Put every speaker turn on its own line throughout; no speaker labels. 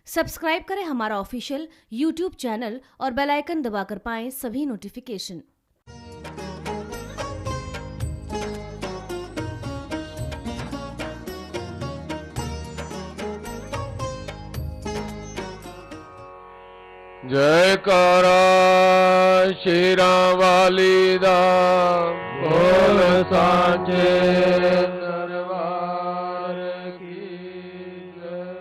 Subscribe करें हमारा official YouTube channel और बेल आइकन दबाकर पाएं सभी नोटिफिकेशन।
जयकारा श्री राम वाली दा बोल सांचे दरबार की जय।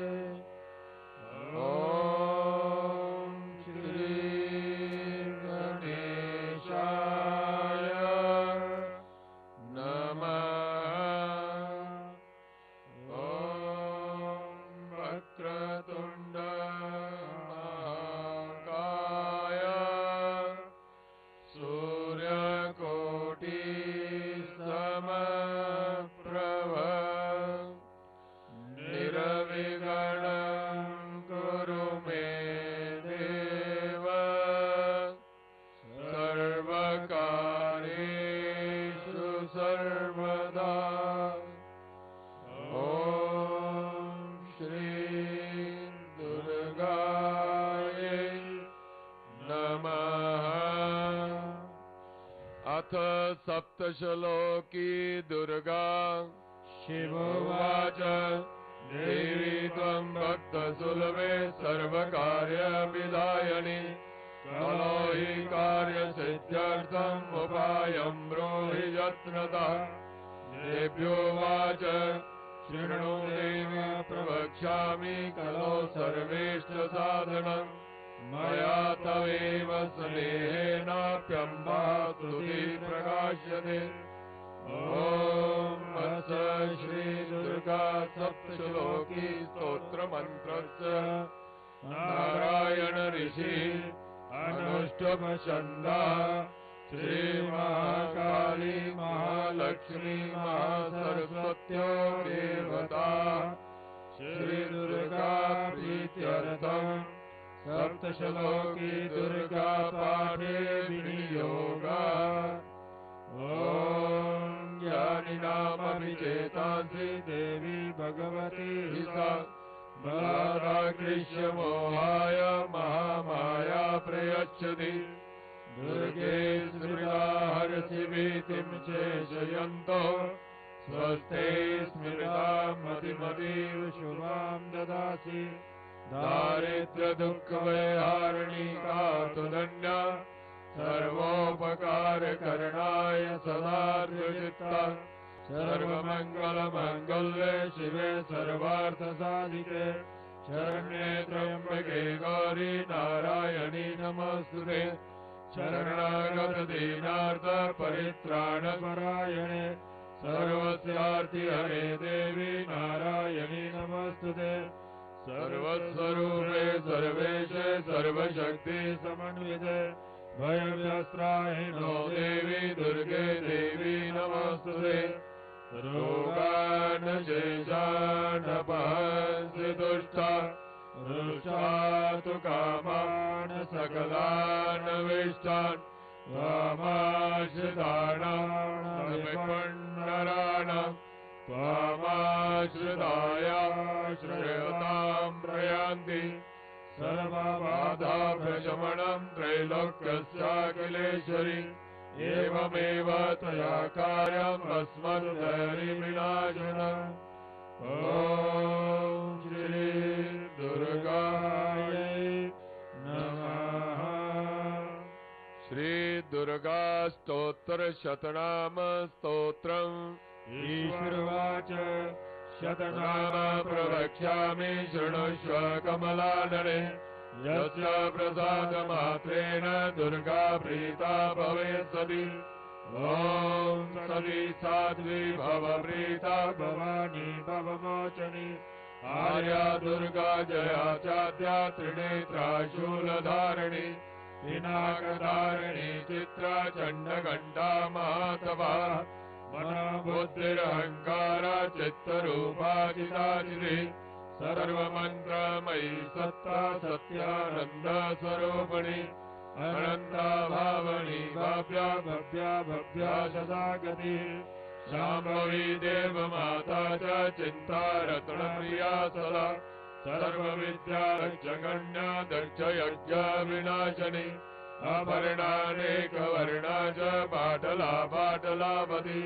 ओम श्री गणेशाय नमः। ओम वक्रतुंड सप्तश्लोकी दुर्गा शिवोवाच देवी त्वं भक्तसुलभे सर्वकार्यविधायिनी कलो हि कार्यसिद्ध्यर्थम् उपायं ब्रूहि यत्नतः। देव्योवाच शृणु देव प्रवक्ष्यामि कलो सर्वेष्टसाधनम् मया तवेव स्नेहेनाप्यम्बास्तुति प्रकाश्यते। ॐ अथ श्री दुर्गा सप्तश्लोकी स्तोत्रमन्त्रस्य नारायण ऋषि अनुष्टुप छन्दः श्री महाकाली महालक्ष्मी महासरस्वत्यो देवता श्री दुर्गा प्रीत्यर्थम् सप्तश्लोकी दुर्गा पाठे विनियोगा। ॐ ज्ञानिनामभिचेतांसि देवी भगवती सा बलाराकृष्य मोहाय महामाया प्रयच्छति। दुर्गे स्मृता हरसि भीतिं चेष्यन्तो स्वस्ते स्मृता मतिमतीव शुभां ददासि। दारिद्र्य दुःख वैहारिणी का तुदन्या सर्वोपकार करणाय सदार्युचित्ता। सर्वमंगल मंगल्ये शिवे सर्वार्थ साधिके शरण्ये त्र्यंबके गौरी नारायणी नमोस्तुते। शरणागत दीनार्थ परित्राण परायणे सर्वस्यार्ति हरे देवी नारायणी नमोस्तुते। सर्वस्वरूपे सर्वेशे सर्वशक्ति समन्विते भयव्यस्त्राहिनो देवी दुर्गे देवी नमोस्तुते। रोगान् शेषानपहंसि दुष्टा रुष्टा तु कामान् सकलान् विष्टान् त्वामाश्रितानां विपन्नराणाम् त्वामाश्रिताया श्रेयतां प्रयान्ति। सर्वबाधा प्रशमनं त्रैलोक्यस्याखिलेश्वरि एवमेव तया कार्यम् अस्मद्दैर्यविनाशनम्। ॐ श्री दुर्गायै नमः। श्री दुर्गा स्तोत्र शतनाम स्तोत्रम्। ईश्वरवाच शतनाम प्रवक्ष्यामि शृणुष्व कमलानने। यस्य प्रसादमात्रेण दुर्गा प्रीता भवेत् सति। ॐ सती साध्वी भवप्रीता भवानी भवमोचनी। आर्या दुर्गा जया चाद्या त्रिनेत्रा शूलधारिणी। पिनाकधारिणी चित्रा चण्डघण्टा महातपा। मनोबुद्धिरहंकारा चित्तरूपाचिताचिति। सर्वमन्त्रमयी सत्ता सत्यानंद स्वरूपिणी। अनंता भावनी भव्या भव्या भव्या सदागति। शाम्भवी देव माता च चिंता रत्न प्रिया सदा। सर्वविद्यारक्षकन्या दक्षयज्ञविनाशनि अपर्णानेकवर्णा च पाटला पाटलावती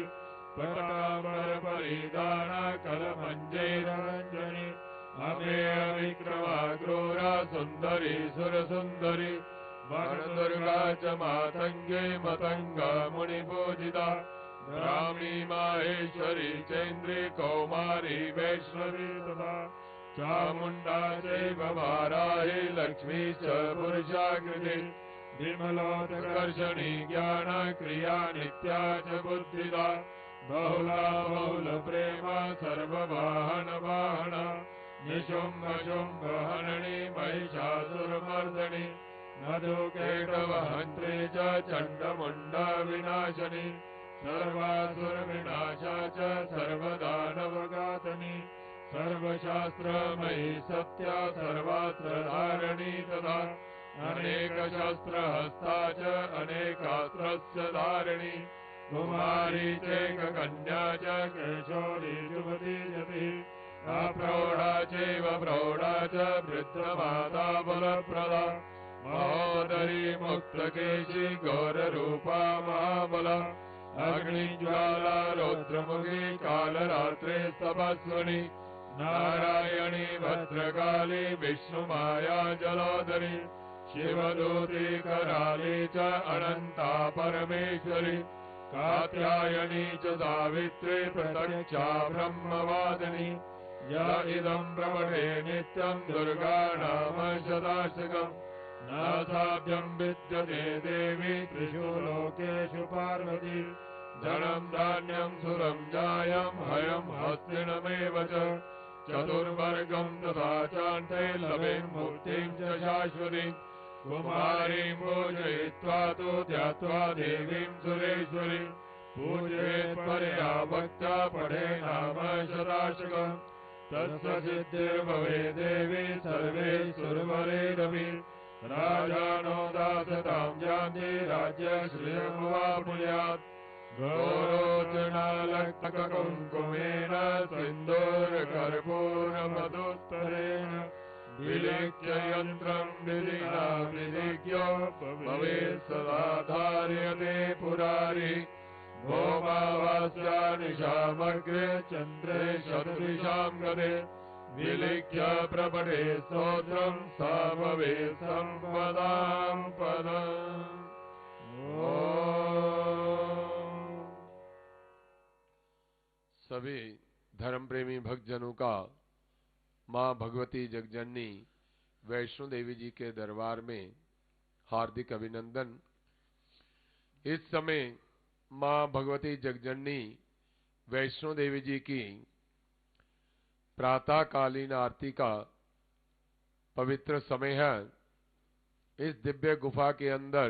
पटाम्बरपरिधाना कलमञ्जैरञ्जनि अमेय विक्रमा क्रूरा सुन्दरी सुरसुन्दरी वनदुर्गा च मातङ्गे मतङ्गा मुनिपूजिता ब्राह्मी माहेश्वरी चैन्द्री कौमारी वैष्णवी तथा चामुण्डा चैव वाराही लक्ष्मी च पुरुषाकृति विमलोत्कर्षणी ज्ञानक्रिया नित्या च बुद्धिदा बहुला बहुलप्रेमा सर्ववाहनवाहना निशुम्भशुम्भहननी महिषासुरमर्दनी मधुकेटवहन्त्री च चण्डमुण्डविनाशनी सर्वासुरविनाशा च सर्वदानवघातनी सर्वशास्त्रमयी सत्या सर्वास्त्र धारणी तथा अनेकशस्त्रहस्ता च अनेकास्त्रस्य धारिणी कुमारी चैककन्या च केशोरी युवती यति अप्रौढा चैव प्रौढा च वृद्धमाता बलप्रदा महोदरी मुक्तकेशी घोररूपा महाबला अग्निज्वाला रौद्रमुखी कालरात्रे तपस्विनी नारायणी भद्रकाली विष्णुमाया जलोदरी शिवदूती कराली च अनंता परमेश्वरी कात्यायनी च सावित्री प्रत्यक्षा ब्रह्मवादिनी य इदं प्रवणे नित्यं दुर्गा नाम शताशकम् न साभ्यं विद्यते देवी त्रिषु लोकेषु पार्वती धनं धान्यं सुरं जायं हयं हस्तिनमेव च चतुर्वर्गं तथा चान्ते लभेन्मुक्तिं च शाश्वतीं कुमारीं पूजयित्वा तु ध्यात्वा देवीं सुरेश्वरीं पूजयेत् परया भक्त्या पठे नाम शताशकम् तस्य सिद्धिर्भवे देवी सर्वे सुरवरेरपि राजानो दासतां जानति राज्यश्रियमवाप्नुयात् घोरोचनालक्तकुङ्कुमेन सिन्दूरकर्पूरमधुत्तरेण विलिख्य यन्त्रं विधिना विधिज्ञो भवेत् सदा धार्यते पुरारी भौमावास्या निशामग्रे चन्द्रे शतदिशां गते विलिख्य प्रपठे स्तोत्रं सा भवेत् सम्पदां पदम्।
सभी धर्म प्रेमी भक्तजनों का मां भगवती जगजननी वैष्णो देवी जी के दरबार में हार्दिक अभिनंदन। इस समय मां भगवती जगजननी वैष्णो देवी जी की प्रातःकालीन आरती का पवित्र समय है। इस दिव्य गुफा के अंदर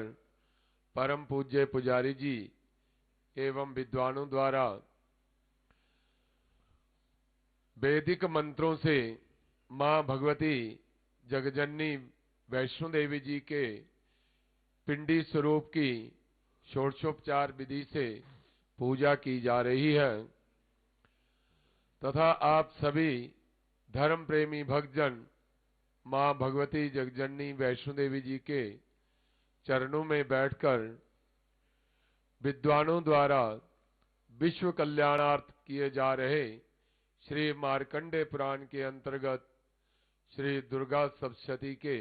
परम पूज्य पुजारी जी एवं विद्वानों द्वारा वैदिक मंत्रों से मां भगवती जगजननी वैष्णो देवी जी के पिंडी स्वरूप की षोडशोपचार विधि से पूजा की जा रही है तथा आप सभी धर्म प्रेमी भक्तजन मां भगवती जगजननी वैष्णो देवी जी के चरणों में बैठकर विद्वानों द्वारा विश्व कल्याणार्थ किए जा रहे श्री मार्कंडेय पुराण के अंतर्गत श्री दुर्गा सप्तशती के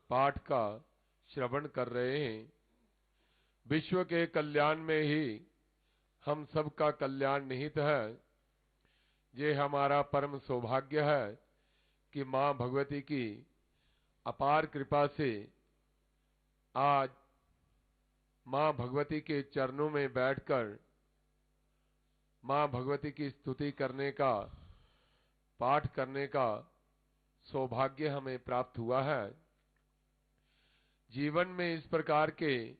पाठ का श्रवण कर रहे हैं। विश्व के कल्याण में ही हम सबका कल्याण निहित है। ये हमारा परम सौभाग्य है कि मां भगवती की अपार कृपा से आज मां भगवती के चरणों में बैठकर मां भगवती की स्तुति करने का, पाठ करने का सौभाग्य हमें प्राप्त हुआ है। जीवन में इस प्रकार के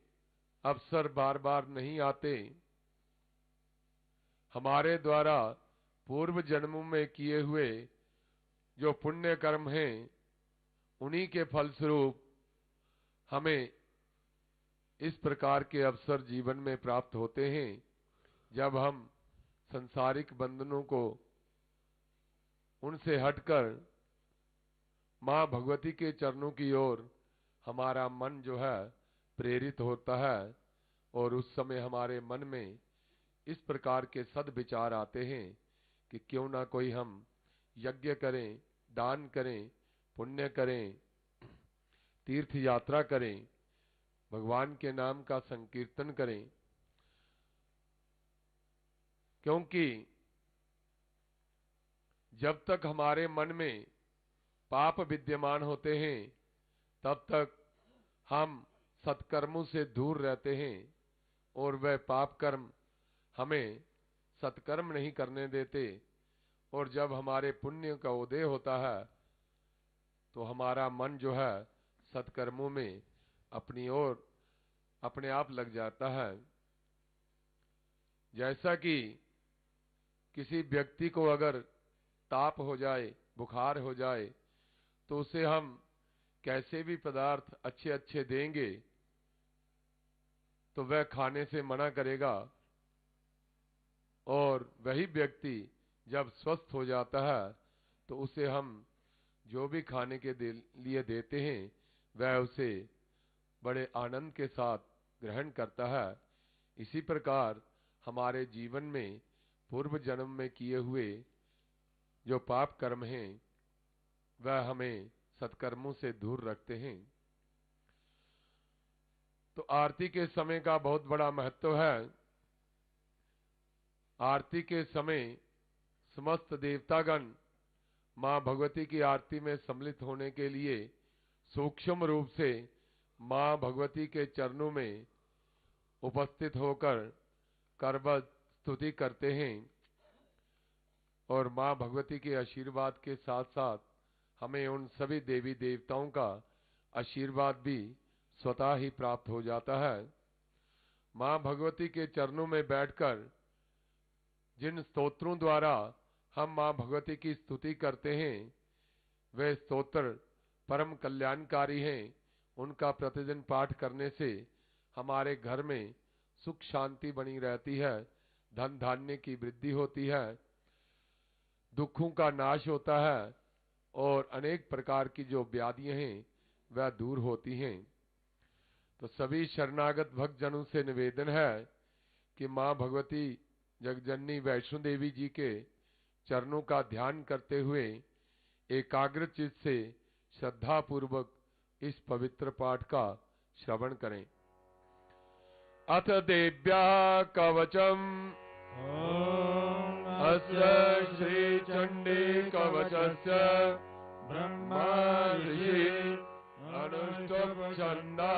अवसर बार बार नहीं आते। हमारे द्वारा पूर्व जन्मों में किए हुए जो पुण्य कर्म हैं, उन्हीं के फलस्वरूप हमें इस प्रकार के अवसर जीवन में प्राप्त होते हैं जब हम सांसारिक बंधनों को उनसे हटकर माँ भगवती के चरणों की ओर हमारा मन जो है प्रेरित होता है और उस समय हमारे मन में इस प्रकार के सद्विचार आते हैं कि क्यों ना कोई हम यज्ञ करें, दान करें, पुण्य करें, तीर्थ यात्रा करें, भगवान के नाम का संकीर्तन करें। क्योंकि जब तक हमारे मन में पाप विद्यमान होते हैं तब तक हम सत्कर्मों से दूर रहते हैं और वह पाप कर्म हमें सत्कर्म नहीं करने देते। और जब हमारे पुण्य का उदय होता है तो हमारा मन जो है सत्कर्मों में अपनी ओर अपने आप लग जाता है। जैसा कि किसी व्यक्ति को अगर ताप हो जाए, बुखार हो जाए, तो उसे हम कैसे भी पदार्थ अच्छे अच्छे देंगे तो वह खाने से मना करेगा। और वही व्यक्ति जब स्वस्थ हो जाता है तो उसे हम जो भी खाने के लिए देते हैं वह उसे बड़े आनंद के साथ ग्रहण करता है। इसी प्रकार हमारे जीवन में पूर्व जन्म में किए हुए जो पाप कर्म हैं वह हमें सत्कर्मों से दूर रखते हैं। तो आरती के समय का बहुत बड़ा महत्व है। आरती के समय समस्त देवतागण मां भगवती की आरती में सम्मिलित होने के लिए सूक्ष्म रूप से मां भगवती के चरणों में उपस्थित होकर करबद्ध स्तुति करते हैं और मां भगवती के आशीर्वाद के साथ साथ हमें उन सभी देवी देवताओं का आशीर्वाद भी स्वतः ही प्राप्त हो जाता है। मां भगवती के चरणों में बैठकर जिन स्तोत्रों द्वारा हम मां भगवती की स्तुति करते हैं वे स्तोत्र परम कल्याणकारी हैं। उनका प्रतिदिन पाठ करने से हमारे घर में सुख शांति बनी रहती है, धन धान्य की वृद्धि होती है, दुखों का नाश होता है और अनेक प्रकार की जो व्याधियां हैं वह दूर होती हैं। तो सभी शरणागत भक्तजनों से निवेदन है कि मां भगवती जगजननी वैष्णो देवी जी के चरणों का ध्यान करते हुए एकाग्र चित्त से श्रद्धा पूर्वक इस पवित्र पाठ का श्रवण करें। अथ देव्या कवचम अस्य श्री चंडी कवचस्य ब्रह्मा ऋषि अनुष्टुप छंदा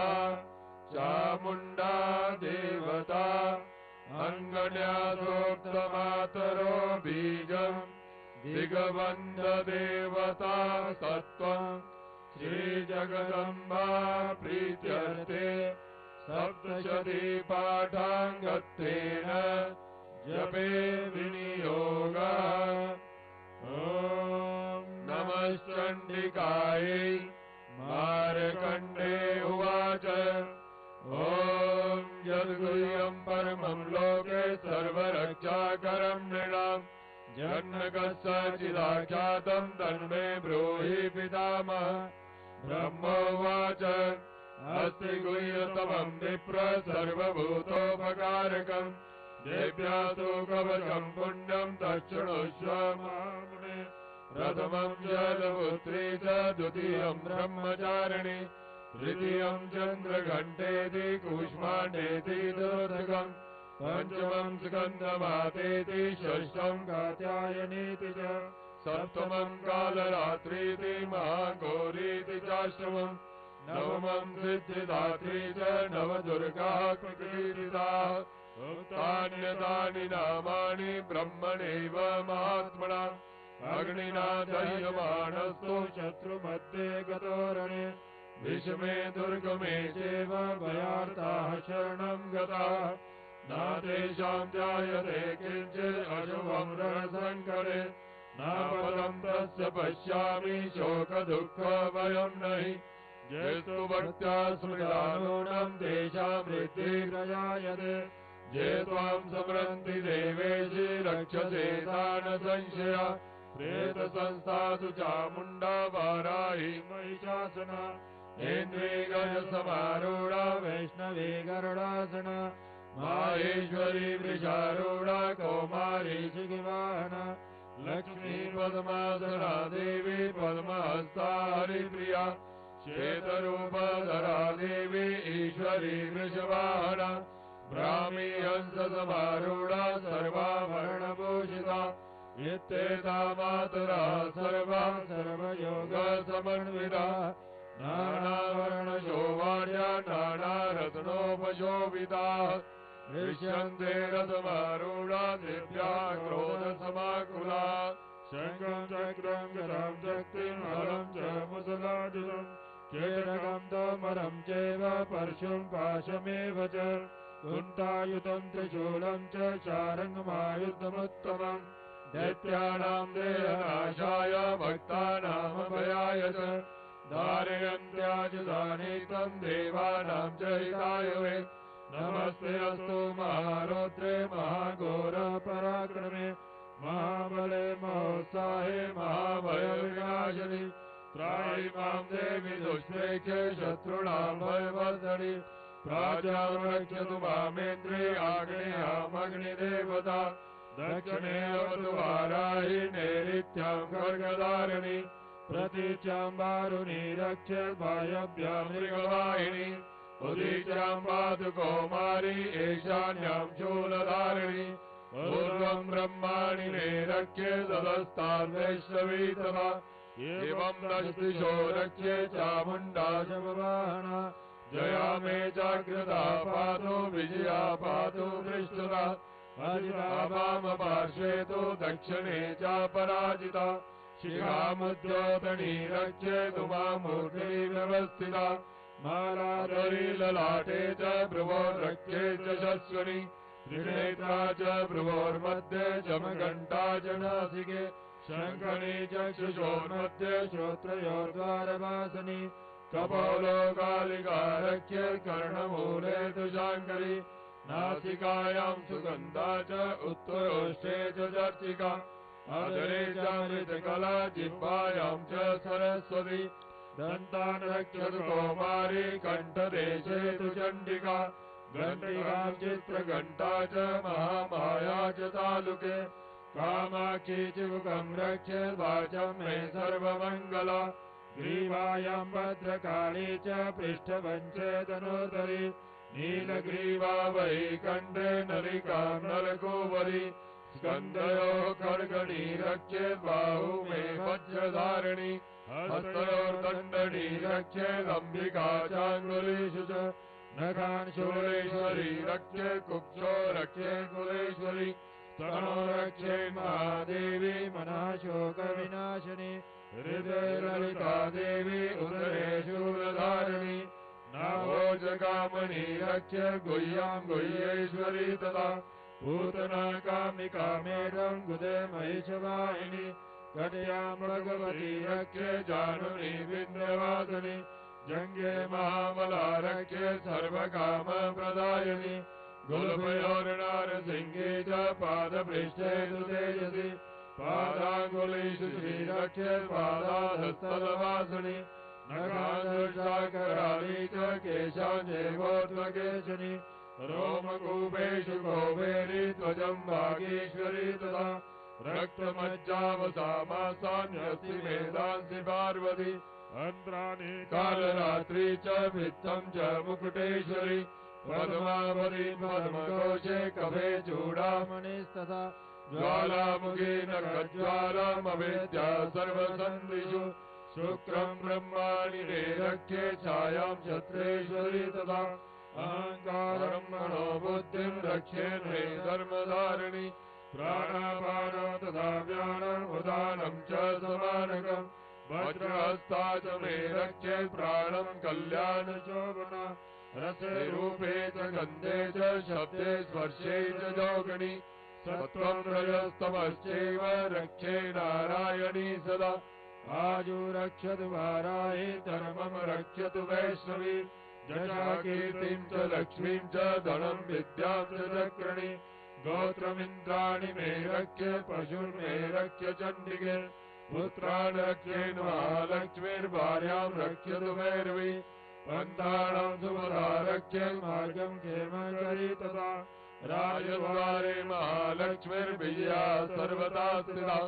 चामुंडा देवता अंगन्यासोक्तमातरो बीजम् दिग्बन्ध देवता सत्त्वम् श्री जगदम्बा प्रीत्यर्थे सप्तशती पाठाङ्गत्वेन जपे विनियोगः। ॐ नमश्चण्डिकायै मार्कण्डे उवाच ॐ यद्गुह्यं परमं लोके सर्वरक्षाकरं नृणाम् जन्मकस्यचिदाख्यातं तन्मे ब्रूहि पितामह। ब्रह्मोवाच अस्ति गुह्यतमं विप्र सर्वभूतोपकारकम् देव्यासु कवचं पुण्यं तच्छृणुष्व महामुने। प्रथमं जलपुत्री च द्वितीयं ब्रह्मचारिणी तृतीयं चन्द्रघण्टेति कूष्माण्डेति चतुर्थकम् पंचमं स्कन्दमातेति षष्ठं कात्यायनीति च सप्तमं कालरात्रीति महागौरीति चाष्टमम् नवमं सिद्धिदात्री च नवदुर्गाः प्रकीर्तिताः। उक्तान्यतानि नामानि ब्रह्मणैव महात्मना अग्निना दह्यमानस्तु शत्रुमध्ये गतो रणे विषमे दुर्गमे चैव भयार्ताः शरणं गताः न तेषां जायते किञ्चित् अशुभं रणसङ्कटे न पदं तस्य पश्यामि शोकदुःखभयं नहि जेस्तु भक्त्या स्मृतानूनं तेषां वृद्धिर्जायते ये त्वां स्मरन्ति देवेशि रक्षसे तान् संशया प्रेत संस्थासु चामुंडा वाराही
महिषासना
इंद्री गज समारूढ़ा
वैष्णवी गरुड़ासना
माहेश्वरी वृषारूढ़ा कौमारी
शिखिवाहना
लक्ष्मी पद्मासना देवी पद्महस्ता हरिप्रिया श्वेतरूपधरा देवी ईश्वरी वृषवाहना ब्राह्मी हंस समारूढ़ा सर्वाभरणभूषिता इत्येता मातरा सर्वा
सर्वयोग
समन्विता नानावर्ण शोभार्या नानारत्नोपशोभिता दृश्यन्ते रथमारूढ़ा दिव्या क्रोधसमाकुला
शङ्खं चक्रं गदां शक्तिं हलं च मुसलाजुलं केरकं तोमरं चैव परशुं पाशमेव च कुन्तायुधं त्रिशूलं च शारङ्गमायुधमुत्तमम्
दैत्यानां देहनाशाय भक्तानामभयाय च धारयन्त्याजुधानीतं देवानां च हिताय वे नमस्ते अस्तु महारौद्रे महाघोरपराक्रमे महाबले महोत्साहे महाभयविनाशिनि त्राहि मां देवि दुष्प्रेक्षे शत्रूणां भयवर्धनि प्राचां रक्षतु मामेन्द्रे आग्नेयामग्निदेवता दक्षिणे अवतु वाराहि नैऋत्यां खड्गधारिणि
प्रतीच्यां वारुणी रक्षेत् वायव्यां
मृगवाहिनी उदीच्यां पातु कौमारी ईशान्यां शूलधारिणि पूर्वं ब्रह्माणि मे रक्षे ततस्ताद्वैष्णवी तथा एवं दशदिशो रक्षे चामुण्डा शववाहना जया मे जागृता पातु विजया पातु पृष्ठता अजिता वामपार्श्वे तु दक्षिणे च पराजिता शिखामुद्योतनी रक्षेतु मामूर्ति व्यवस्थिता मालाधरी ललाटे च भ्रुवोर्रक्षे च शश्वनि त्रिनेत्रा च भ्रुवोर्मध्ये चमघण्टा च नासिके शङ्खनी चक्षुषोर्मध्ये श्रोत्रयोर्द्वारवासनि कपोलो कालिका रक्षे कर्णमूले तु शाङ्करी नासिकायां सुगन्धा च उत्तरोष्ठे च चर्चिका अधरे चामृतकला जिह्वायां च सरस्वती दन्तान् रक्षतु कौमारी कण्ठदेशे तु चण्डिका घण्टिकां चित्रघण्टा च महामाया च तालुके कामाक्षी चिबुकं रक्षेत् वाचं मे सर्वमङ्गला ग्रीवायां भद्रकाली च पृष्ठवञ्चे तनोदरी नीलग्रीवा वै कण्ठे नलिकां नलकोवरी स्कन्धयोः खड्गणी रक्षेत् बाहु मे वज्रधारिणी हस्तयोर्दण्डनी रक्षेदम्बिका चाङ्गुलीषु च नखान् शूलेश्वरी रक्षेत् कुक्षो रक्षेत् कुलेश्वरी स्तनो रक्षेत् महादेवी मनः शोकविनाशिनी हृदये ललिता देवी उदरे शूलधारिणी नाभोजकामणी रक्षेत् गुह्यां गुह्येश्वरी तथा पूतना कामिका मेरं गुदे महिषवाहिनी कटयां भगवती रक्षे जानुनी विन्ध्यवासिनी जङ्गे महाबला रक्षे सर्वकामप्रदायिनी गुल्फयोर्नारसिंहे च पादपृष्ठे तु तेजसि पादाङ्गुलीषु श्रीरक्षे पादाधस्तदवासिनि नखादुर्शाकराली च केशाञ्जेवोत्वकेशिनि रोमकूपेषु कौबेरी त्वचं भागीश्वरी तथा रक्तमज्जावसामासान्यस्ति मेधांसि पार्वती
अन्त्राणि
कालरात्रि च भित्तं च मुकुटेश्वरी पद्मावती पद्मकोशे कफे चूडामणिस्तथा ज्वालामुखी नखज्वालामवेद्या सर्वसन्धिषु शुक्रं ब्रह्माणि मे रक्षे छायां क्षत्रेश्वरी तथा अहङ्कारं मनो बुद्धिं रक्षे मे धर्मधारिणि प्राणापानो तथा व्यानम् उदानं च समानकम् वज्रहस्ता च मे रक्षे प्राणं कल्याणशोभना रसे रूपे च गन्धे च शब्दे स्पर्शे च जोगणि सत्त्वं रजस्तमश्चैव रक्षे नारायणी सदा आजु रक्षतु वाराहि धर्मं रक्षतु वैष्णवी जया कीर्तिं च लक्ष्मीं च धनं विद्यां च चक्रणि
गोत्रमिन्द्राणि मे रक्ष्य पशुर्मे रक्ष्य चण्डिके पुत्रान् रक्ष्येन् महालक्ष्मीर्भार्यां रक्ष्यतु भैरवी पन्थाणां सुमदा रक्ष्येन् मार्गं क्षेमकरी तथा राजद्वारे महालक्ष्मीर्विजया सर्वदा स्थिता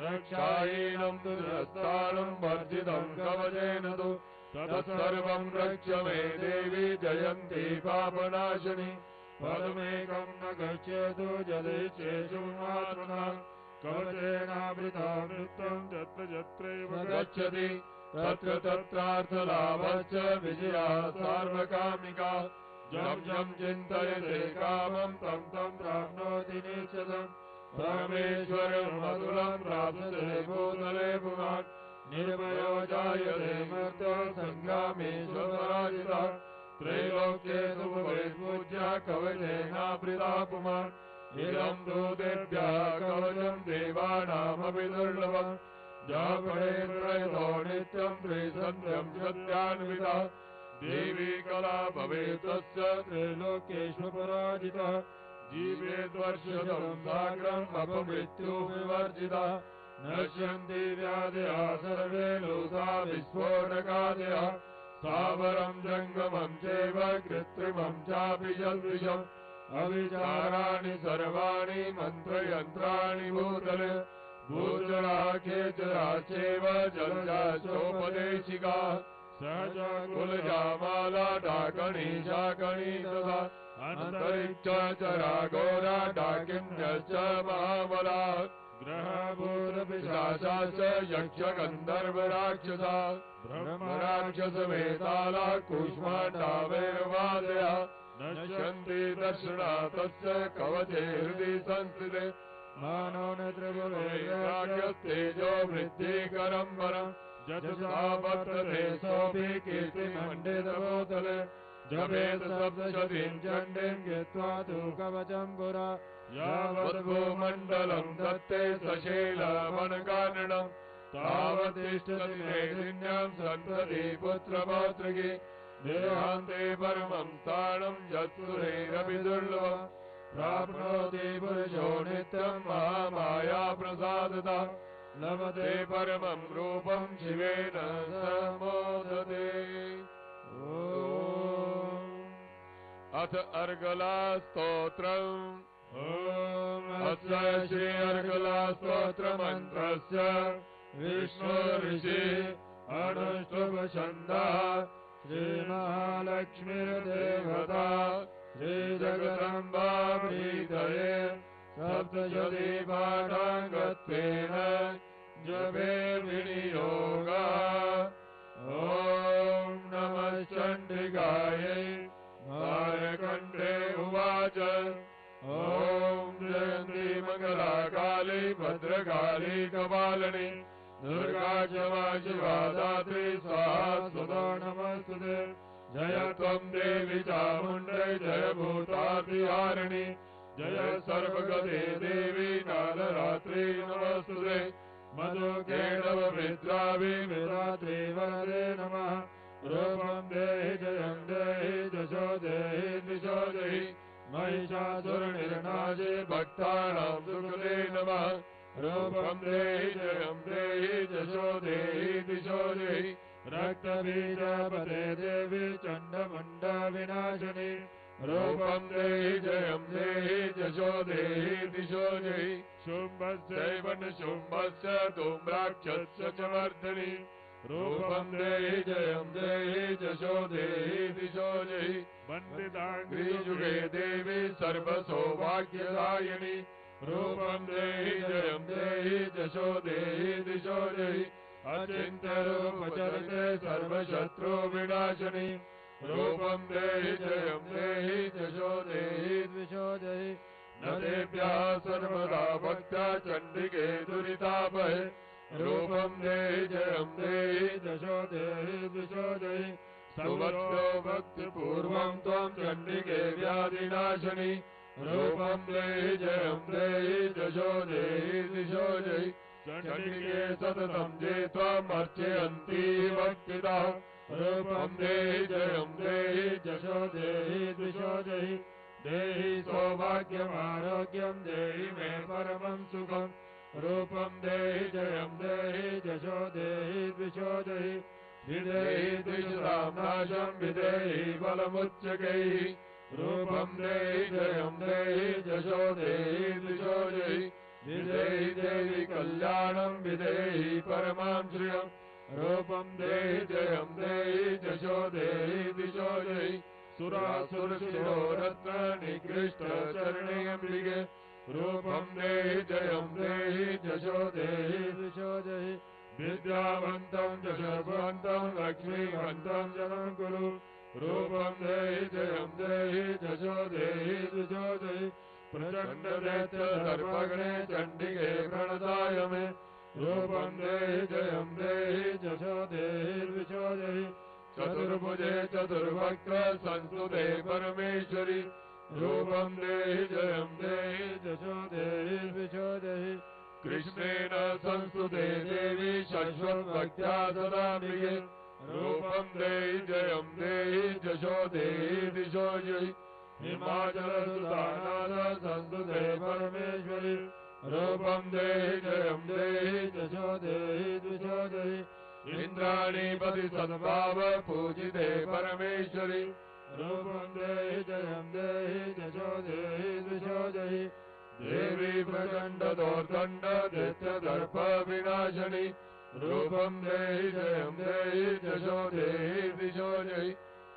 रक्षाहीनं दुरस्थानं वर्जितं कवचेन तु तत्सर्वं रक्ष्य मे देवी जयन्ती पापनाशिनी पदमेकं न गच्छेतु जलेशेषु मात्मना कवचेनावृता मृत्यं यत्र यत्रैव गच्छति तत्र तत्रार्थलाभश्च विजया सार्वकामिका जं जं चिन्तयते कामं तं तं प्राप्नोति निश्चितं परमेश्वरमतुलं प्राप्स्यते भूतले पुमान् निर्भयो जायते मर्त्यो सङ्ग्रामेषु पराजितः त्रैलोक्येषु भवेत्पूज्यः कवचेनावृता पुमान् इदं दूतेभ्यः कवचं देवानामपि दुर्लभम् जापणे प्रयतो नित्यं त्रिसन्ध्यं सत्यान्विता देवी कला भवेत् तस्य त्रैलोक्येषु पराजितः जीवेद्वर्षदं साग्रम् अपमृत्युविवर्जितः नश्यन्ति व्याधयः सर्वे लोका विस्फोटकादयः स्थावरं जङ्गमं चैव कृत्रिमं चापि जल्विषम् अविचाराणि सर्वाणि मन्त्रयन्त्राणि भूतले भूचराः खेचराः चैव जलजाश्चोपदेशिकाः सहजा कुलजामाला डाकणी शाकणी तथा अन्तरिक्षचरा घोरा डाकिन्यश्च महाबलाः ग्रहभूतपिशाचाश्च यक्षगन्धर्वराक्षसा ब्रह्मराक्षसवेतालाः कूष्माण्डावैर्वादयः नश्यन्ति दर्शना तस्य कवचे हृदि संस्थिते मानो न त्रिभुवैराग्यस्तेजो वृद्धिकरं वरम् जसा वर्तते सोऽपि कीर्तिमण्डितभूतले जपेत सप्तशतीं चण्डीं गत्वा तु कवचं पुरा यावद्भूमण्डलं दत्ते सशैलवनकाननम् तावत्तिष्ठति मेदिन्यां सन्तति पुत्रपौत्रिकी देहान्ते परमं स्थानं यत्सुरैरपि दुर्लभम् प्राप्नोति पुरुषो नित्यं महामाया प्रसादतः लभते परमं रूपं शिवेन सम्मोदते। अथ अर्गला स्तोत्रम् अस्य श्री अर्गला स्तोत्र मन्त्रस्य विष्णु ऋषि अनुष्टुप्छन्दः श्रीमहालक्ष्मीर्देवता श्रीजगदम्बा प्रीतये सप्तशती पाठाङ्गत्वेन जपे विनियोगः। ॐ नमः चण्डिकायै मार्कण्डे उवाच ॐ जयन्ती मङ्गलाकाली भद्रकाली कपालिनी दुर्गा क्षमा शिवा दात्री स्वाहा सुधा नमस्तुते। जय त्वं देवी चामुण्डे जय भूतातिहारिणि जय सर्वगते देवी कालरात्रि नमस्तुते। मधुकेटव विद्रावि विरात्रि वरदे नमः। रूपं देहि जयं देहि दशो देहि दिशो देहि महिषासुरनिर्नाशे भक्तानां सुकृते नमः। रूपं देहि जयं देहि दशो देहि दिशो देहि रक्तबीजपते देवी चण्डमुण्डविनाशिनी। रूपं देहि जयं देहि दशो देहि दिशो देहि शुम्भस्यैव निशुम्भस्य धूम्राक्षस्य च वर्धिनी। रूपं देहि जयं देहि दशो देहि दिशो देहि वन्दिताङ्घ्रियुगे देवी सर्वसौभाग्यदायिनी। रूपं देहि जयं देहि दशो देहि दिशो देहि अचिन्त्यरूपचरिते सर्वशत्रुविनाशिनी। रूपं देहि जयं देहि दशो देहि द्विशो देहि न देव्याः सर्वदा भक्त्या चण्डिके दुरितापहे। रूपं देहि जयं देहि दशो देहि द्विशो देहि सुवत्सो भक्तिपूर्वं त्वं चण्डिके व्याधिनाशिनी। रूपं देहि जयं देहि दशो देहि दिशो देहि चण्डिके सततं जे त्वमर्चयन्ति भक्तितः। रूपं देहि जयं देहि दशो देहि द्विशो देहि देहि सौभाग्यमारोग्यं देहि मे परमं सुखम् रूपं देहि जयं देहि जशो देहि द्विषो देहि विदेहि द्विषतां नाशं विदेहि बलमुच्चकैः रूपं देहि जयं देहि जशो देहि द्विषो देहि विदेहि देहि कल्याणं विदेहि परमां श्रियम् रूपं देहि जयं देहि जशो देहि द्विषो देहि सुरासुरशिरोरत्न निकृष्ट चरणे अम्बिके रूपं देहि जयं देहि जशो देहि द्विषो देहि विद्यावन्तं जशोवन्तं लक्ष्मीवन्तं जनं कुरु रूपं देहि जयं देहि जशो देहि द्विषो देहि प्रचण्ड दैत्य सर्वगणे चण्डिके प्रणताय मे रूपं देहि जयं देहि जशो देहि द्विषो देहि चतुर्भुजे चतुर्वक्त्र संस्तुते परमेश्वरि रूपं देहि जयं देहि जशो देहि द्विषो देहि कृष्णेन संस्तुते देवी शश्वद्भक्त्या सदाम्बिके रूपं देहि जयं देहि जशो देहि द्विषो देहि हिमाचलसुतानाथ संस्तुते परमेश्वरि रूपं देहि जयं देहि जशो देहि द्विषो देहि इंद्राणीपति सद्भाव पूजिते परमेश्वरि रूपं देहि जयं देहि जशो देहि द्विषो देहि देवी प्रचण्ड दोर्दण्ड दैत्यदर्प विनाशिनी रूपं देहि जयं देहि जशो देहि द्विषो देहि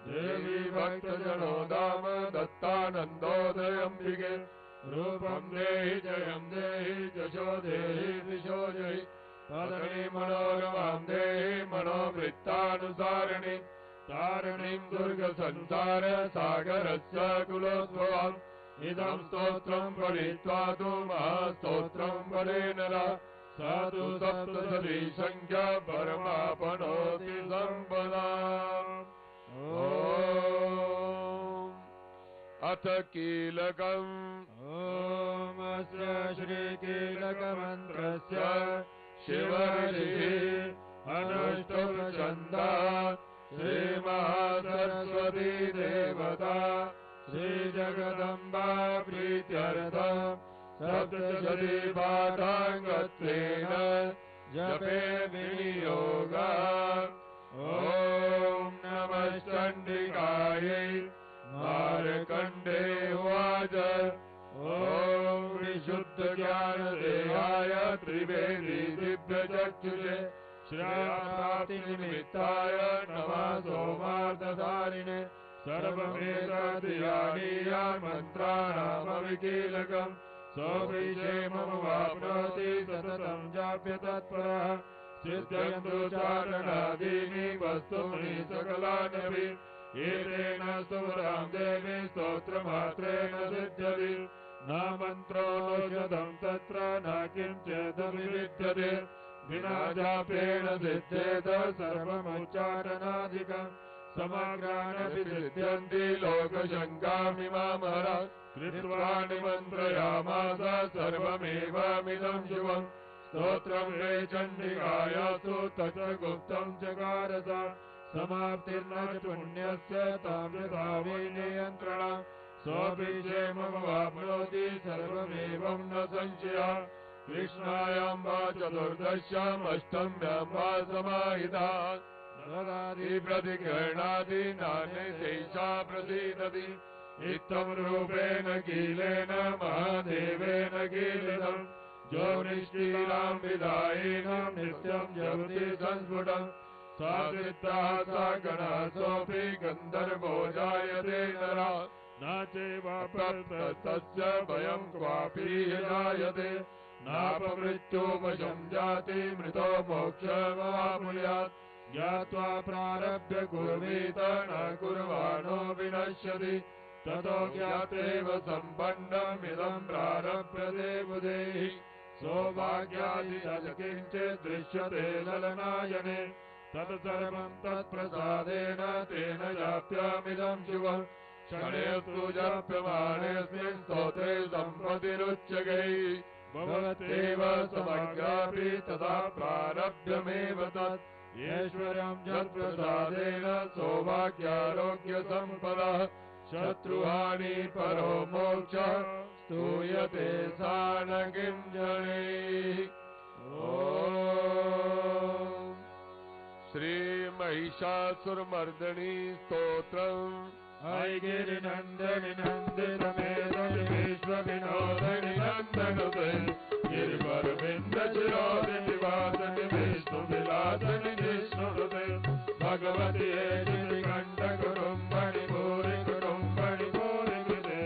देवी भक्तजनोदाम दत्तानन्दोदयम्बिके रूपं देहि जयं देहि जशो देहि द्विषो देहि तदनी मनोरमां देहि मनोवृत्तानुसारिणि तारिणीं दुर्गसंसार सागरस्य कुलोद्भवाम् इदं स्तोत्रं पठित्वा तु महास्तोत्रं पठे नरः साधु सप्तशती संख्या परमापनोति सम्पदाम् अथ कीलकम् ॐ अस्य श्रीकीलकमन्त्रस्य शिवऋषिः अनुष्टुप् श्रीमहासरस्वती देवता श्रीजगदम्बा प्रीत्यर्थम् सप्तशती पाठाङ्गत्वेन जपे विनियोगः ॐ नमः चण्डिकायै मार्कण्डे उवाच ॐ विशुद्धज्ञानदेहाय त्रिवेदी दिव्यचक्षुषे श्रेयाप्राप्तिनिमित्ताय नमः सोमार्थधारिणे सर्वमेतद्यानीयान् मन्त्राणामविकीलकम् सोऽपि क्षेममवाप्नोति सततं जाप्य तत्परः सिद्ध्यन्तु चारणादीनि वस्तूनि सकलान्यपि एतेन स्तुवतां देवी स्तोत्रमात्रेण सिद्ध्यति न मन्त्रोषधं तत्र न किञ्चिदपि विद्यते विना जापेन सिद्ध्येत सर्वमुच्चारणाधिकम् समग्राणपि सिद्ध्यन्ति लोकशङ्कामिमामहर कृत्वा निमन्त्रयामास सर्वमेवामिदं शुभम् स्तोत्रं वे चण्डिकायास्तु तच्च गुप्तं चकारस समाप्तिर्न पुण्यस्य तां यथा विनियन्त्रण सोऽपि क्षेममवाप्नोति सर्वमेवं न संशयः कृष्णायां वा चतुर्दश्याम् अष्टम्यां वा समाहिता ददाति प्रतिगृह्णाति नान्यशेषा प्रसीदति इत्थं रूपेण कीलेन महादेवेन कीलितम् जो निष्कीलां विदायिनां नित्यं जपति संस्फुटम् सा सिद्धाः सा गणः सोऽपि गन्धर्वो जायते नरः न चैवापस्तस्य भयं क्वापि जायते नापमृत्युवशं जाति मृतो मोक्षमवाप्नुयात् ज्ञात्वा प्रारभ्य कुर्वीत न कुर्वाणो विनश्यति ततो ज्ञातेव सम्पन्नमिदं प्रारभ्यते बुधेहि सौभाग्यादिकिञ्चित् दृश्यते ललनायने तत्सर्वं तत्प्रसादेन तेन जाप्यामिदं शुभम् क्षणेऽस्तु जाप्यमानेऽस्मिन् स्तोत्रे सम्पतिरुच्यकै भवत्येव समग्रापि तथा प्रारभ्यमेव तत् ऐश्वर्यं यत्प्रसादेन सौभाग्यारोग्यसम्पदः शत्रुहानि परो मोक्ष स्तूयते सा न किञ्चनैः। ॐ श्री महिषासुरमर्दिनी स्तोत्रम्।
गिरिनन्दनि नन्दितमेदनि विश्वविनोदिनि नन्दनुते गिरिवरविन्दशिरोदिनि वासनि विष्णुविलासनि जिष्णुनुते भगवति गिरिकण्ठकुटुम्बनि भूरि कुटुम्बनि भूरि कृते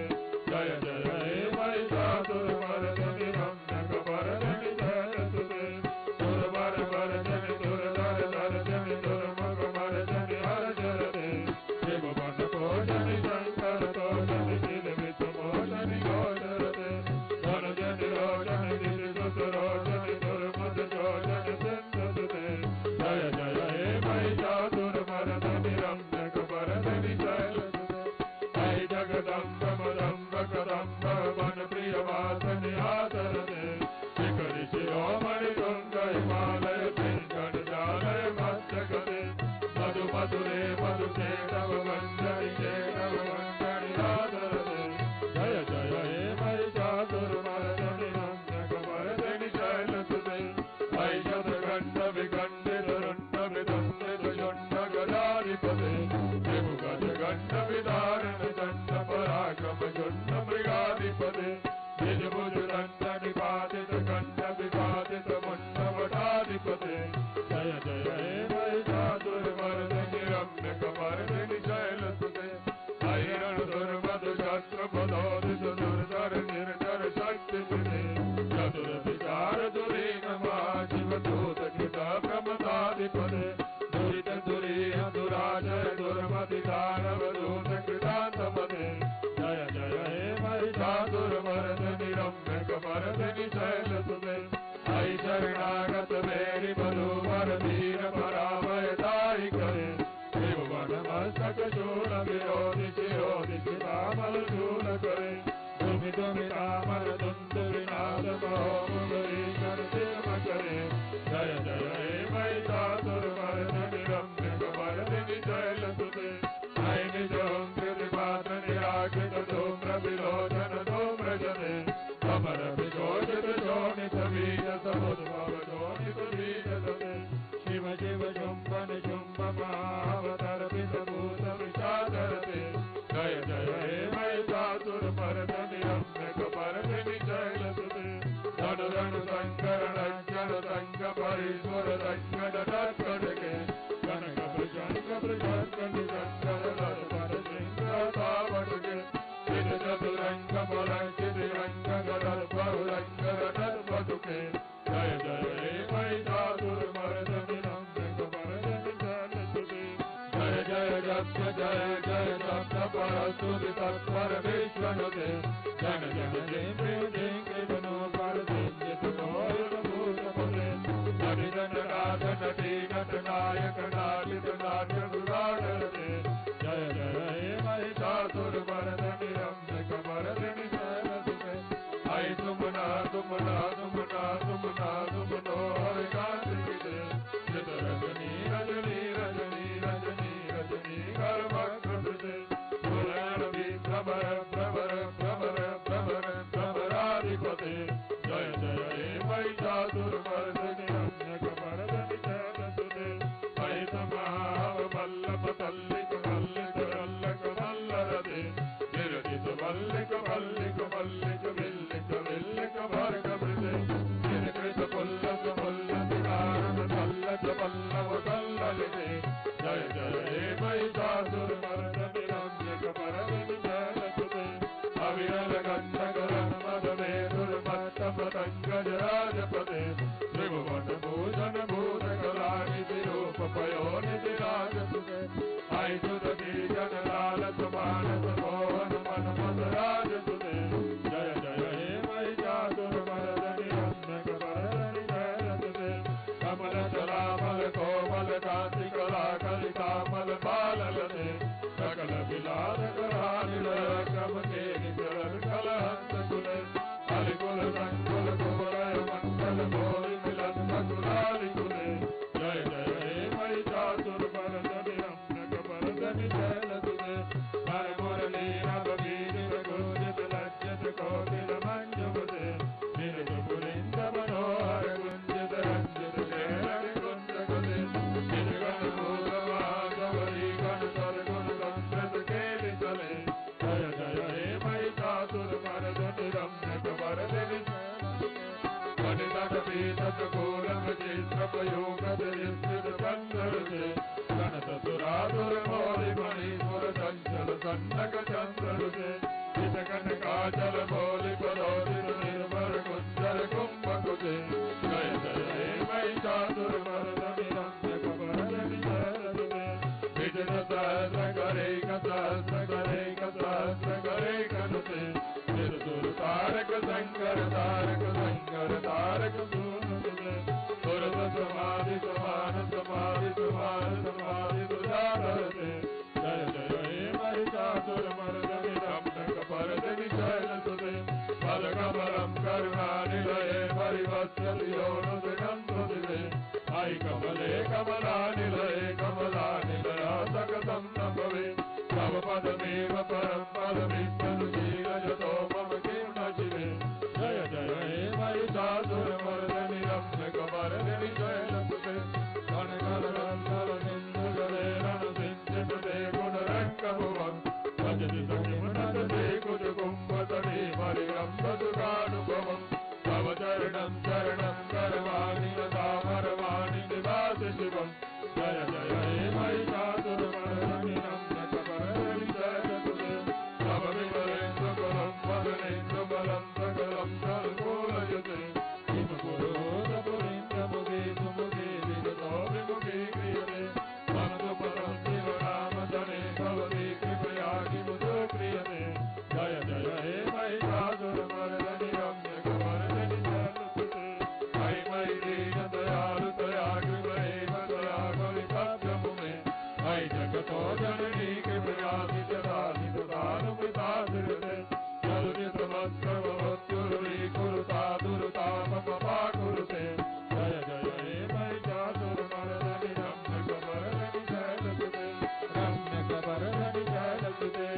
जय जय हे महिषासुरमर्दिनि रम्यकपर्दिनि जयसुते सुरवरवर्धिनि सुरधरधर्जनि दुर्मुखमर्जनि हरचरते शिववनकोशनि शङ्करतोषनि किलविषमोषनि गोचरते धनुजनि रोचनि दिशिसुतरोचनि दुर्मुदचोषनि सिन्धुसुते जय जय हे महिषासुरमर्दिनि रम्यकपर्दिनि शैलसुते अयि जगदम्ब मदम्ब कदम्ब वनप्रियवासनि आचरते शिखरि शिरोमणि तुङ्ग हिमालय पिङ्गलजालय मस्तकते मधु मधुरे मधुचेतव वञ्जनि चेतव वञ्जनि आदरते जय जय हे महिषासुरमर्दिनि रम्यकपर्दिनि शैलसुते अयि शतखण्ड विखण्डित रुण्ड विदण्डित शुण्ड गदाधिपते त्रिभुगजगण्ड विदारण दण्ड पराक्रम शुण्ड मृगाधिपते निजभुज दण्ड निपातित खण्ड विपातित मुण्ड वटाधिपते जय जय हे महिषासुरमर्दिनि रम्यकपर्दिनि शैलसुते ऐरण दुर्मधु शस्त्र पदोदित दुर्धर निर्धर शक्तिसुते चतुर विचार दुरीन महाशिव दूत कृत प्रमदाधिपते दुरित दुरीह दुराजय दुर्मति दानव दूत कृतान्तपते जय जय हे महिषासुरमर्दिनि रम्यकपर्दिनि शैलसुते अयि शरणागत मेरि मधुवर धीर पराभयदायि करे त्रिभुवन मस्तक शूल विरोधि शिरोधि चितामल शूल करे दुमि दुमि तामर दुन्दुरि नाद महोमुदरी कर सिम करे जय जय हे महिषासुरमर्दिनि रम्यकपर्दिनि शैलसुते अयि निजोऽङ्कृतिपात्र निराकृत धूम्र विलोचन धूम्रजने कमर विशोषित शोणित बीज समुद्भव शोणित बीज सते शिव शिव शुम्भ निशुम्भ महावतर्पित भूत विषादरते जय जय हे महिषासुरमर्दिनि रम्यकपर्दिनि शैलसुते धनु धनु शङ्कर लक्ष्मण शङ्ख परीश्वर शङ्कर डटके कनक भृशङ्ख भृशङ्ख निशङ्कर लर्पण शृङ्खर तावटके चित चतुरङ्ग बलङ्कित रङ्ग गदर् बहुरङ्ग रटर् बटुके जय जय हे महिषासुरमर्दिनि रम्यकपर्दिनि शैलसुते जय जय जप्य जय जय जप्य परस्तुति तत्पर विश्वनुते जन जन जिम्बि जिङ्गि जनो पर जिञ्जित नोरुण भूतपते नटि नटनाथ नटी नटनायक नाटित नाट्य गुणाडरते जय जय हे महिषासुरमर्दिनि रम्यकपर्दिनि शैलसुते अयि सुमना सुमना सुमना सुमना सुमनो हरिकान्तिके चित रजनी रजनी रजनी रजनी रजनी गर्भकृते पुराण विभ्रमर भ्रमर भ्रमर भ्रमर भ्रमराधिपते जय जय हे महिषासुरमर्दिनि रम्यकपर्दिनि शैलसुते अयि समाव वल्लभ तल्लिक मल्लिक रल्लक मल्लरते विरचित मल्लिक मल्लिक मल्लिक विल्लिक विल्लिक भर्गवृते गिरिकृत पुल्लक पुल्लक कारण तल्लक पल्लव तल्ललिते जय जय हे महिषासुरमर्दिनि रम्यकपर्दिनि शैलसुते अविरल गन्धक रन्मदमे दुर्मत्तम तङ्गजराजपते त्रिभुवन भूषण भूतकलानिधि रूप पयोनिधि राजसुते अयि सुदति जन लालस मानस मोहन मन मद राजसुते जय जय हे महिषासुरमर्दिनि रम्यकपर्दिनि शैलसुते कमल जलामल कोमल कान्ति कला कलिकामल बाललते सकल विलास करानिलय कम केलि चरण कलहंस कुले हरिकुल संकुल कुवलय मंडल भोरि मिलन मधुरालि कुले जय जय हे महिषासुरमर्दिनि रम्यकपर्दिनि शैलसुते हर मुरली सुरासुर मौलि मणिपुर चंचल कन्नक चंद्र से कनकाचल मौलि पदोदित निर्भर कुंजर कुंभक से जय जय हे महिषासुर मर्दनि रम्य कबरदनि जय विजय सहस्र करे सहस्र करे सहस्र करे कनुते निर्दुर तारक संकर तारक सूनुते सुरत समाधि समान समाधि समान समाधि तुझारते जय जय हे महिषासुर मर्दनि रम्य कबरदनि जय पद कमलम करुणानिलये परिवत्सति योनुदिनं सुदिवे आई कमले कमलानिलये कमलानिलया सकतं न भवे तव पदमेव परं पदमित्यनुशीलयतो मम किं न शिवे जय जय हे महिषासुरमर्दनि रम्यकमर्दिनि शैलसुते कनकरन्दरसिन्धुजले रणसिञ्चितुते गुणरङ्गभुवम् भजति सखिमुनतते कुजकुम्भतटे परिरम्भसुखानुभवम् तव चरणं चरणं करवाणि यथामरवाणि निवासि शिवम् जय जय हे महिषासुरमर्दनि रम्यकमर्दिनि शैलसुते तव विमलेन्दुकुलं वदनेन्दुबलं सकलं सल्कोलयते किं पुरोधपुरीन्द्रमुखे सुमुखे विगतो विमुखे क्रियते मम तु पदं शिवनामधने भवति कृपया किमुतो क्रियते जय जय हे महिषासुरमर्दनि रम्यकमर्दिनि शैलसुते मयि मयि दीनदयालुतया कृपैव तया कलिकाभ्यमुमे मयि जगतो जननी कृपयासि ददासि ददानुमृताश्रियते यदुनितमस्करवत्युरीकुरुता दुरुतापमपाकुरुते जय जय हे महिषासुरमर्दनि रम्यकमर्दिनि शैलसुते रम्यकमर्दिनि शैलसुते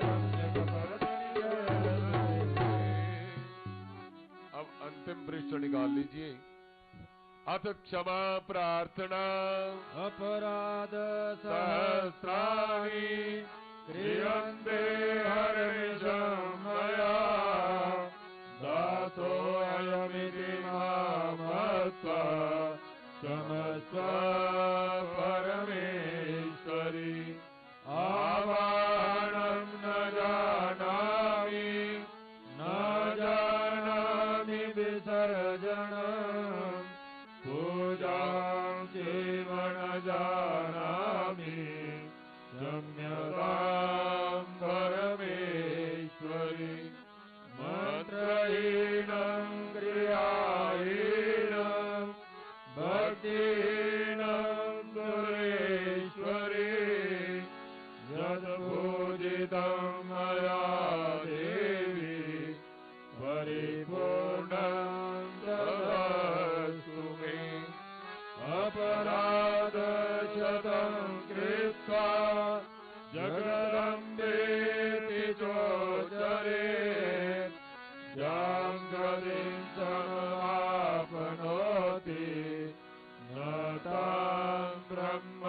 रम्यकमर्दिनि शैलसुते।
अब अंतिम पृष्ठ निकाल लीजिए। अथ क्षमा प्रार्थना
अपराध सहस्राणि क्रियन्ते हर्निशं मया दासोऽयमिति मां मत्वा क्षमस्व परमेश्वरि आवाहनं न जानामि विसर्जनम् पूजां चैव न जानामि क्षम्यतां परमेश्वरि मन्त्रहीनं क्रियाहीनं भक्तिहीनं सुरेश्वरि यत्पूजितं मया देवी परिपूर्णं ददातु मे अपराधशतं कृत्वा जगदम्बेति चोचरे यां गतिं समाप्नोति न तां ब्रह्मदयासुराः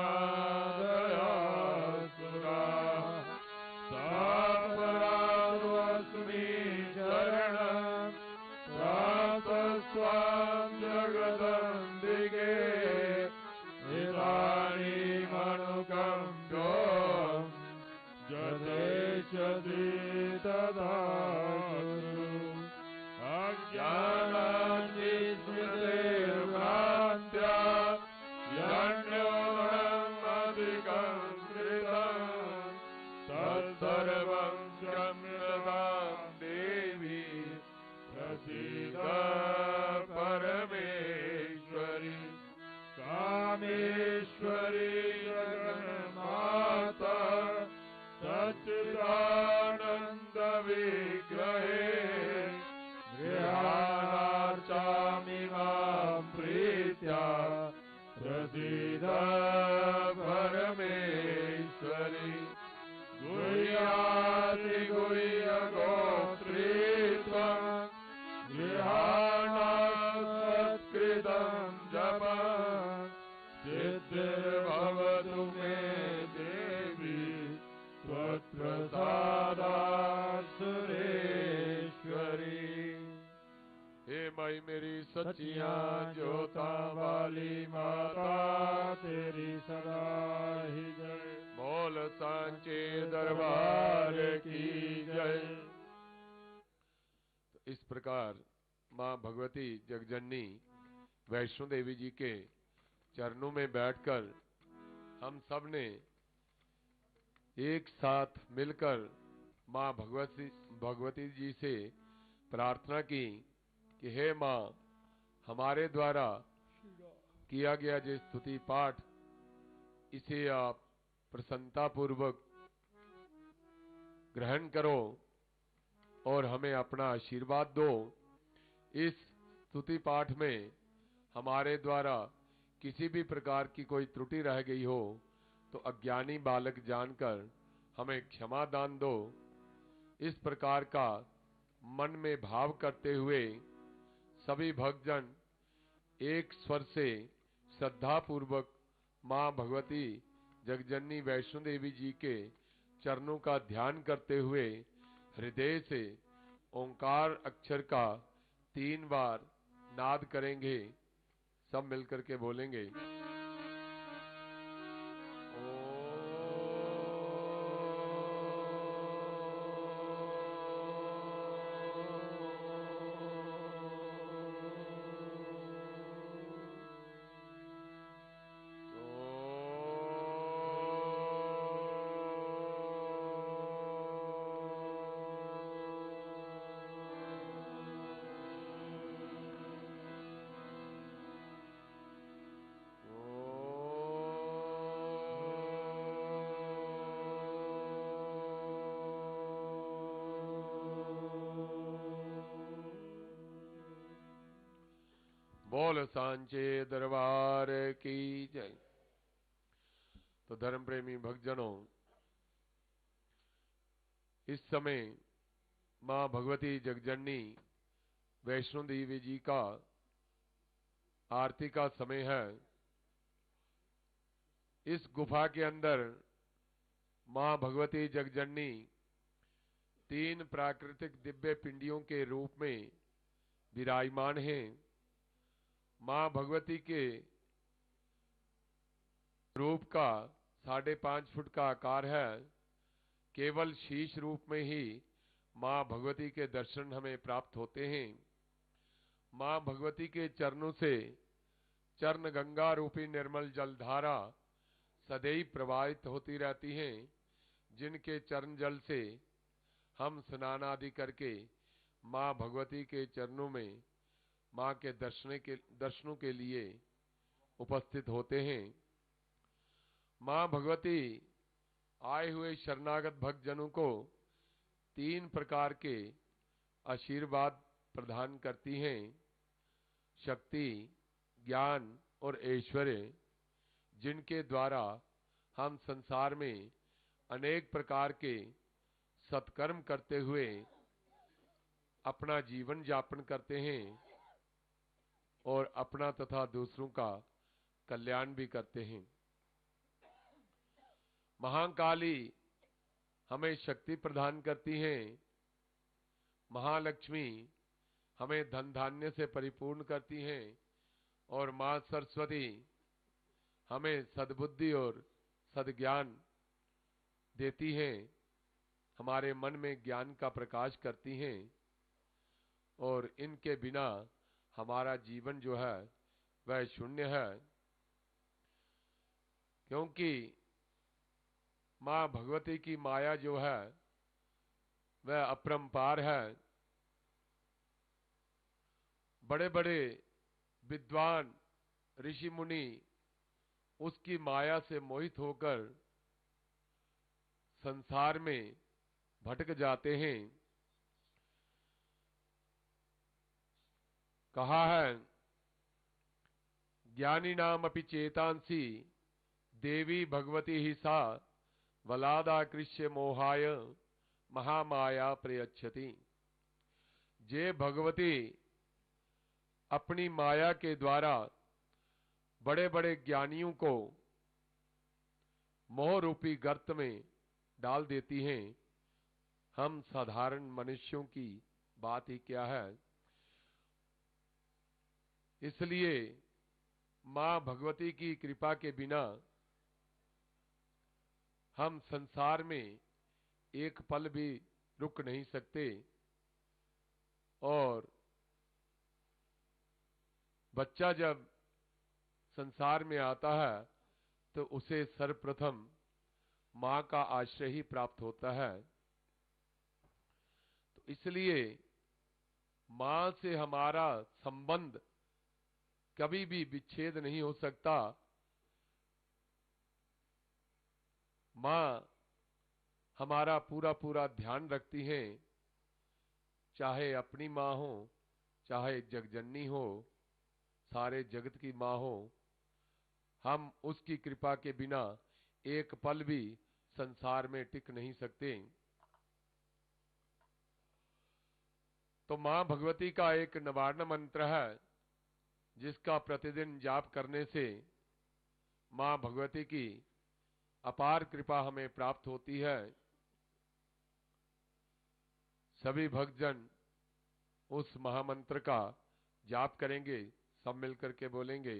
सापराधोऽस्मि शरणं प्राप्तस्त्वां जगदम्बिके इदानीमनुकम्प्योऽहं यथेच्छसि तथा कुरु अज्ञानान्विस्मृतिर्भ्रान्त्या यन्योऽहमधिकं कृतं तत्सर्वं क्षम्यतां देवी प्रसीद परमेश्वरि कामेश्वरी जगन्माता सच्चिदानन्दविग्रहे गृहाणार्चामि मां प्रीत्या प्रसीद परमेश्वरि गुह्याति गुह्यगोत्रीत्वं गृहाणात्कृतं जपं सिद्धिर्भवतु मे देवी त्वत्प्रसादात् सुरेश्वरी। हे मई मेरी सच्चियां ज्योता वाली माता तेरी सदा ही जय।
दरबार की जय।
तो इस प्रकार माँ भगवती जगजननी वैष्णो देवी जी के चरणों में बैठकर हम सब ने एक साथ मिलकर माँ भगवती जी से प्रार्थना की कि हे माँ, हमारे द्वारा किया गया जो स्तुति पाठ, इसे आप प्रसन्नता पूर्वक ग्रहण करो और हमें अपना आशीर्वाद दो। इस स्तुति पाठ में हमारे द्वारा किसी भी प्रकार की कोई त्रुटि रह गई हो तो अज्ञानी बालक जानकर हमें क्षमा दान दो। इस प्रकार का मन में भाव करते हुए सभी भक्तजन एक स्वर से श्रद्धा पूर्वक माँ भगवती जगजननी वैष्णो देवी जी के चरणों का ध्यान करते हुए हृदय से ओंकार अक्षर का 3 बार नाद करेंगे। सब मिलकर के बोलेंगे। बोल सांचे दरबार की जय। तो धर्म प्रेमी भक्तजनों, इस समय मां भगवती जगजननी वैष्णो देवी जी का आरती का समय है। इस गुफा के अंदर मां भगवती जगजननी 3 प्राकृतिक दिव्य पिंडियों के रूप में विराजमान हैं। मां भगवती के रूप का 5.5 फुट का आकार है। केवल शीश रूप में ही मां भगवती के दर्शन हमें प्राप्त होते हैं। मां भगवती के चरणों से चरण गंगा रूपी निर्मल जलधारा सदैव प्रवाहित होती रहती हैं, जिनके चरण जल से हम स्नान आदि करके मां भगवती के चरणों में मां के दर्शनों के लिए उपस्थित होते हैं। मां भगवती आए हुए शरणागत भक्तजनों को 3 प्रकार के आशीर्वाद प्रदान करती हैं: शक्ति, ज्ञान और ऐश्वर्य, जिनके द्वारा हम संसार में अनेक प्रकार के सत्कर्म करते हुए अपना जीवन यापन करते हैं और अपना तथा दूसरों का कल्याण भी करते हैं। महाकाली हमें शक्ति प्रदान करती हैं। महालक्ष्मी हमें धन धान्य से परिपूर्ण करती हैं और मां सरस्वती हमें सद्बुद्धि और सद्ज्ञान देती हैं, हमारे मन में ज्ञान का प्रकाश करती हैं और इनके बिना हमारा जीवन जो है वह शून्य है। क्योंकि मां भगवती की माया जो है वह अपरंपार है। बड़े बड़े विद्वान ऋषि मुनि उसकी माया से मोहित होकर संसार में भटक जाते हैं। कहा है, ज्ञानी नाम अपि चेतांसी देवी भगवती ही सा वलादाकृष्य मोहाय महामाया प्रयच्छति। जे भगवती अपनी माया के द्वारा बड़े बड़े ज्ञानियों को मोह रूपी गर्त में डाल देती हैं, हम साधारण मनुष्यों की बात ही क्या है। इसलिए मां भगवती की कृपा के बिना हम संसार में एक पल भी रुक नहीं सकते। और बच्चा जब संसार में आता है तो उसे सर्वप्रथम मां का आश्रय ही प्राप्त होता है। तो इसलिए मां से हमारा संबंध कभी भी विच्छेद नहीं हो सकता। मां हमारा पूरा पूरा ध्यान रखती हैं, चाहे अपनी मां हो, चाहे जगजननी हो, सारे जगत की मां हो। हम उसकी कृपा के बिना एक पल भी संसार में टिक नहीं सकते। तो मां भगवती का एक नवार्ण मंत्र है, जिसका प्रतिदिन जाप करने से मां भगवती की अपार कृपा हमें प्राप्त होती है। सभी भक्तजन उस महामंत्र का जाप करेंगे, सब मिलकर के बोलेंगे।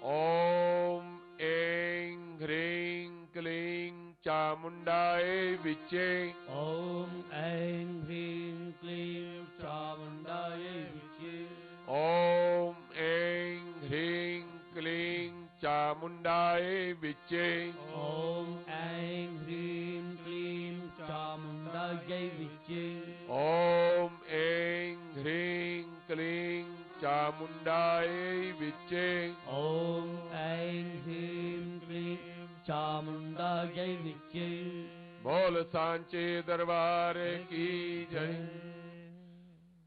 ओम ऐं ह्रीं क्लीं चामुंडाय विच्चे।
ओम ऐं ह्रीं क्लीं चामुंडाय विच्चे।
ओम ऐं ह्रीं क्लीं चामुंडाय विच्चे।
ओम ऐं ह्रीं क्लीं चामुंडाय विच्चे।
ओम ऐं ह्रीं क्लीं चामुंडाय विच्चे।
ओम ऐं ह्रीं क्लीं चामुंडाय विच्चे।
बोल सांचे दरबार की जय।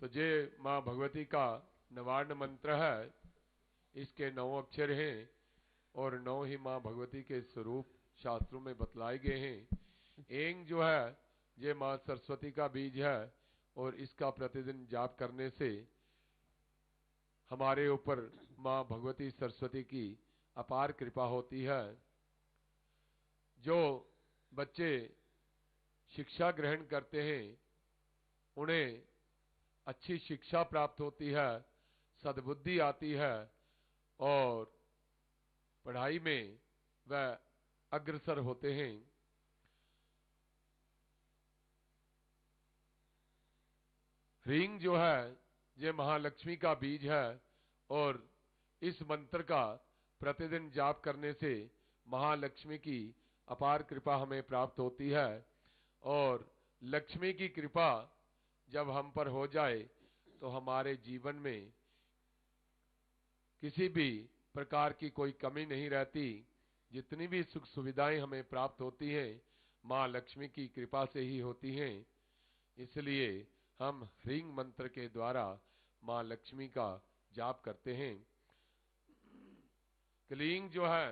तो ये मां भगवती का नवार्ण मंत्र है। इसके 9 अक्षर हैं और 9 ही मां भगवती के स्वरूप शास्त्रों में बतलाए गए हैं। ऐं जो है ये मां सरस्वती का बीज है और इसका प्रतिदिन जाप करने से हमारे ऊपर मां भगवती सरस्वती की अपार कृपा होती है। जो बच्चे शिक्षा ग्रहण करते हैं उन्हें अच्छी शिक्षा प्राप्त होती है, सद्बुद्धि आती है और पढ़ाई में वह अग्रसर होते हैं। ह्रीं जो है ये महालक्ष्मी का बीज है और इस मंत्र का प्रतिदिन जाप करने से महालक्ष्मी की अपार कृपा हमें प्राप्त होती है। और लक्ष्मी की कृपा जब हम पर हो जाए तो हमारे जीवन में किसी भी प्रकार की कोई कमी नहीं रहती। जितनी भी सुख सुविधाएं हमें प्राप्त होती हैं मां लक्ष्मी की कृपा से ही होती हैं। इसलिए हम ह्रीं मंत्र के द्वारा मां लक्ष्मी का जाप करते हैं। क्लीं जो है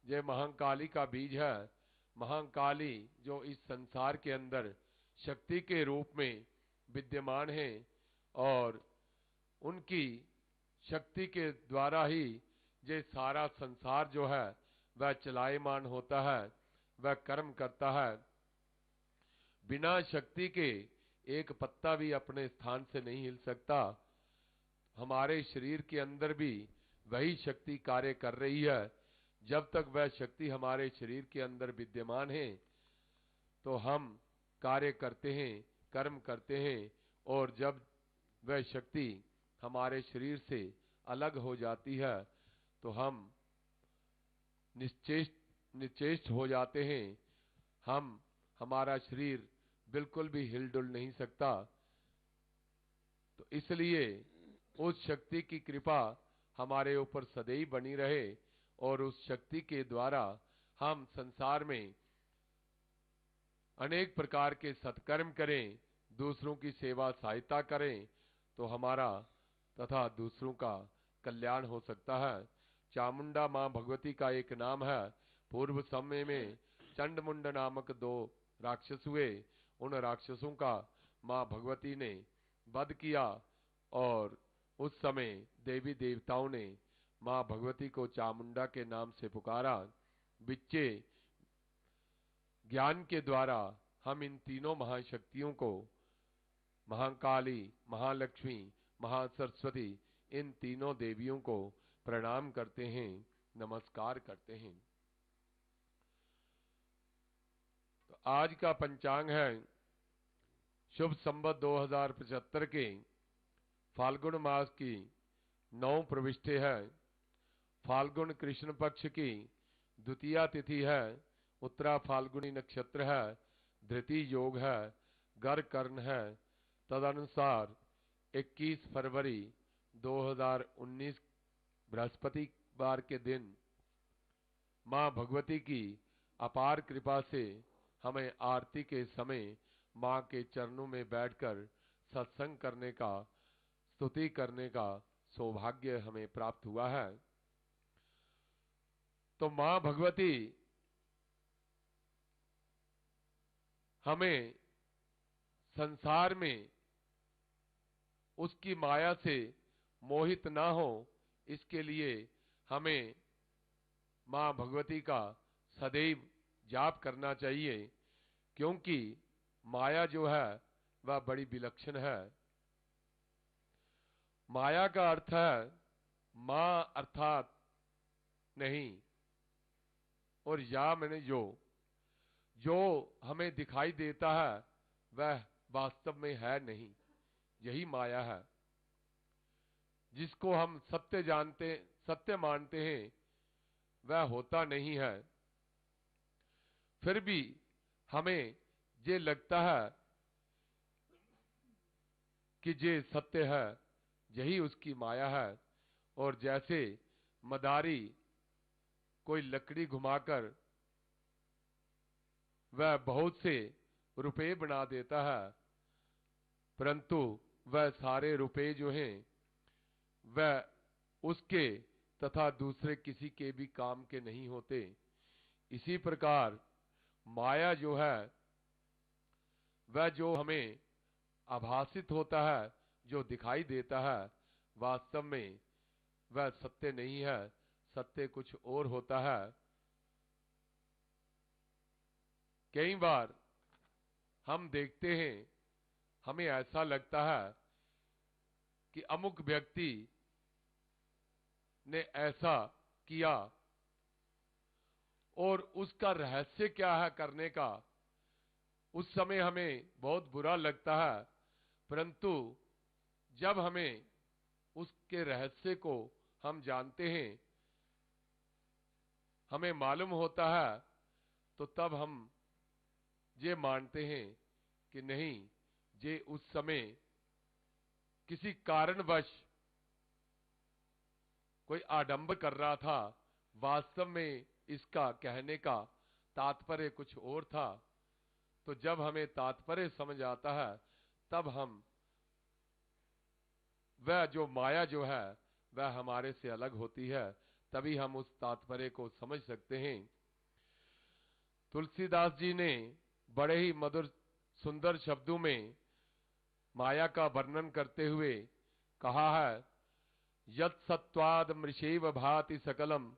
ये महाकाली का बीज है। महाकाली जो इस संसार के अंदर शक्ति के रूप में विद्यमान है और उनकी शक्ति के द्वारा ही ये सारा संसार जो है वह चलायमान होता है, वह कर्म करता है। बिना शक्ति के एक पत्ता भी अपने स्थान से नहीं हिल सकता। हमारे शरीर के अंदर भी वही शक्ति कार्य कर रही है। जब तक वह शक्ति हमारे शरीर के अंदर विद्यमान है तो हम कार्य करते हैं, कर्म करते हैं और जब वह शक्ति हमारे शरीर से अलग हो जाती है तो हम निश्चेष्ट हो जाते हैं। हमारा शरीर बिल्कुल भी हिलडुल नहीं सकता। तो इसलिए उस शक्ति की कृपा हमारे ऊपर सदैव बनी रहे और उस शक्ति के द्वारा हम संसार में अनेक प्रकार के सत्कर्म करें, दूसरों की सेवा सहायता करें तो हमारा तथा दूसरों का कल्याण हो सकता है। चामुंडा मां भगवती का एक नाम है। पूर्व समय में चंडमुंड नामक 2 राक्षस हुए। उन राक्षसों का मां भगवती ने वध किया और उस समय देवी देवताओं ने मां भगवती को चामुंडा के नाम से पुकारा। बिच्चे ज्ञान के द्वारा हम इन तीनों महाशक्तियों को, महाकाली, महालक्ष्मी, महासरस्वती, इन तीनों देवियों को प्रणाम करते हैं, नमस्कार करते हैं। तो आज का पंचांग है शुभ संवत 2075 के फाल्गुन मास की 9 प्रविष्टि है। फाल्गुन कृष्ण पक्ष की द्वितीया तिथि है। उत्तरा फाल्गुनी नक्षत्र है। धृति योग है। गर कर्ण है। तदनुसार 21 फरवरी 2019 बृहस्पतिवार के दिन मां भगवती की अपार कृपा से हमें आरती के समय मां के चरणों में बैठकर सत्संग करने का, स्तुति करने का सौभाग्य हमें प्राप्त हुआ है। तो मां भगवती हमें संसार में उसकी माया से मोहित ना हो, इसके लिए हमें मां भगवती का सदैव जाप करना चाहिए, क्योंकि माया जो है वह बड़ी विलक्षण है। माया का अर्थ है मां अर्थात नहीं, और या मैंने जो हमें दिखाई देता है वह वास्तव में है नहीं, यही माया है। जिसको हम सत्य मानते हैं वह होता नहीं है। फिर भी हमें ये लगता है कि ये सत्य है, यही उसकी माया है। और जैसे मदारी कोई लकड़ी घुमाकर वह बहुत से रुपए बना देता है, परंतु वह सारे रुपए जो हैं वह उसके तथा दूसरे किसी के भी काम के नहीं होते। इसी प्रकार माया जो है वह जो हमें आभासित होता है, जो दिखाई देता है, वास्तव में वह सत्य नहीं है। सत्य कुछ और होता है। कई बार हम देखते हैं, हमें ऐसा लगता है कि अमुक व्यक्ति ने ऐसा किया और उसका रहस्य क्या है करने का। उस समय हमें बहुत बुरा लगता है, परंतु जब हमें उसके रहस्य को हम जानते हैं, हमें मालूम होता है, तो तब हम ये मानते हैं कि नहीं, ये उस समय किसी कारणवश कोई आडंबर कर रहा था। वास्तव में इसका कहने का तात्पर्य कुछ और था। तो जब हमें तात्पर्य समझ आता है, तब हम वह जो माया जो है वह हमारे से अलग होती है, तभी हम उस तात्पर्य को समझ सकते हैं। तुलसीदास जी ने बड़े ही मधुर सुंदर शब्दों में माया का वर्णन करते हुए कहा है, यत् सत्वाद मृषैव भाति सकलम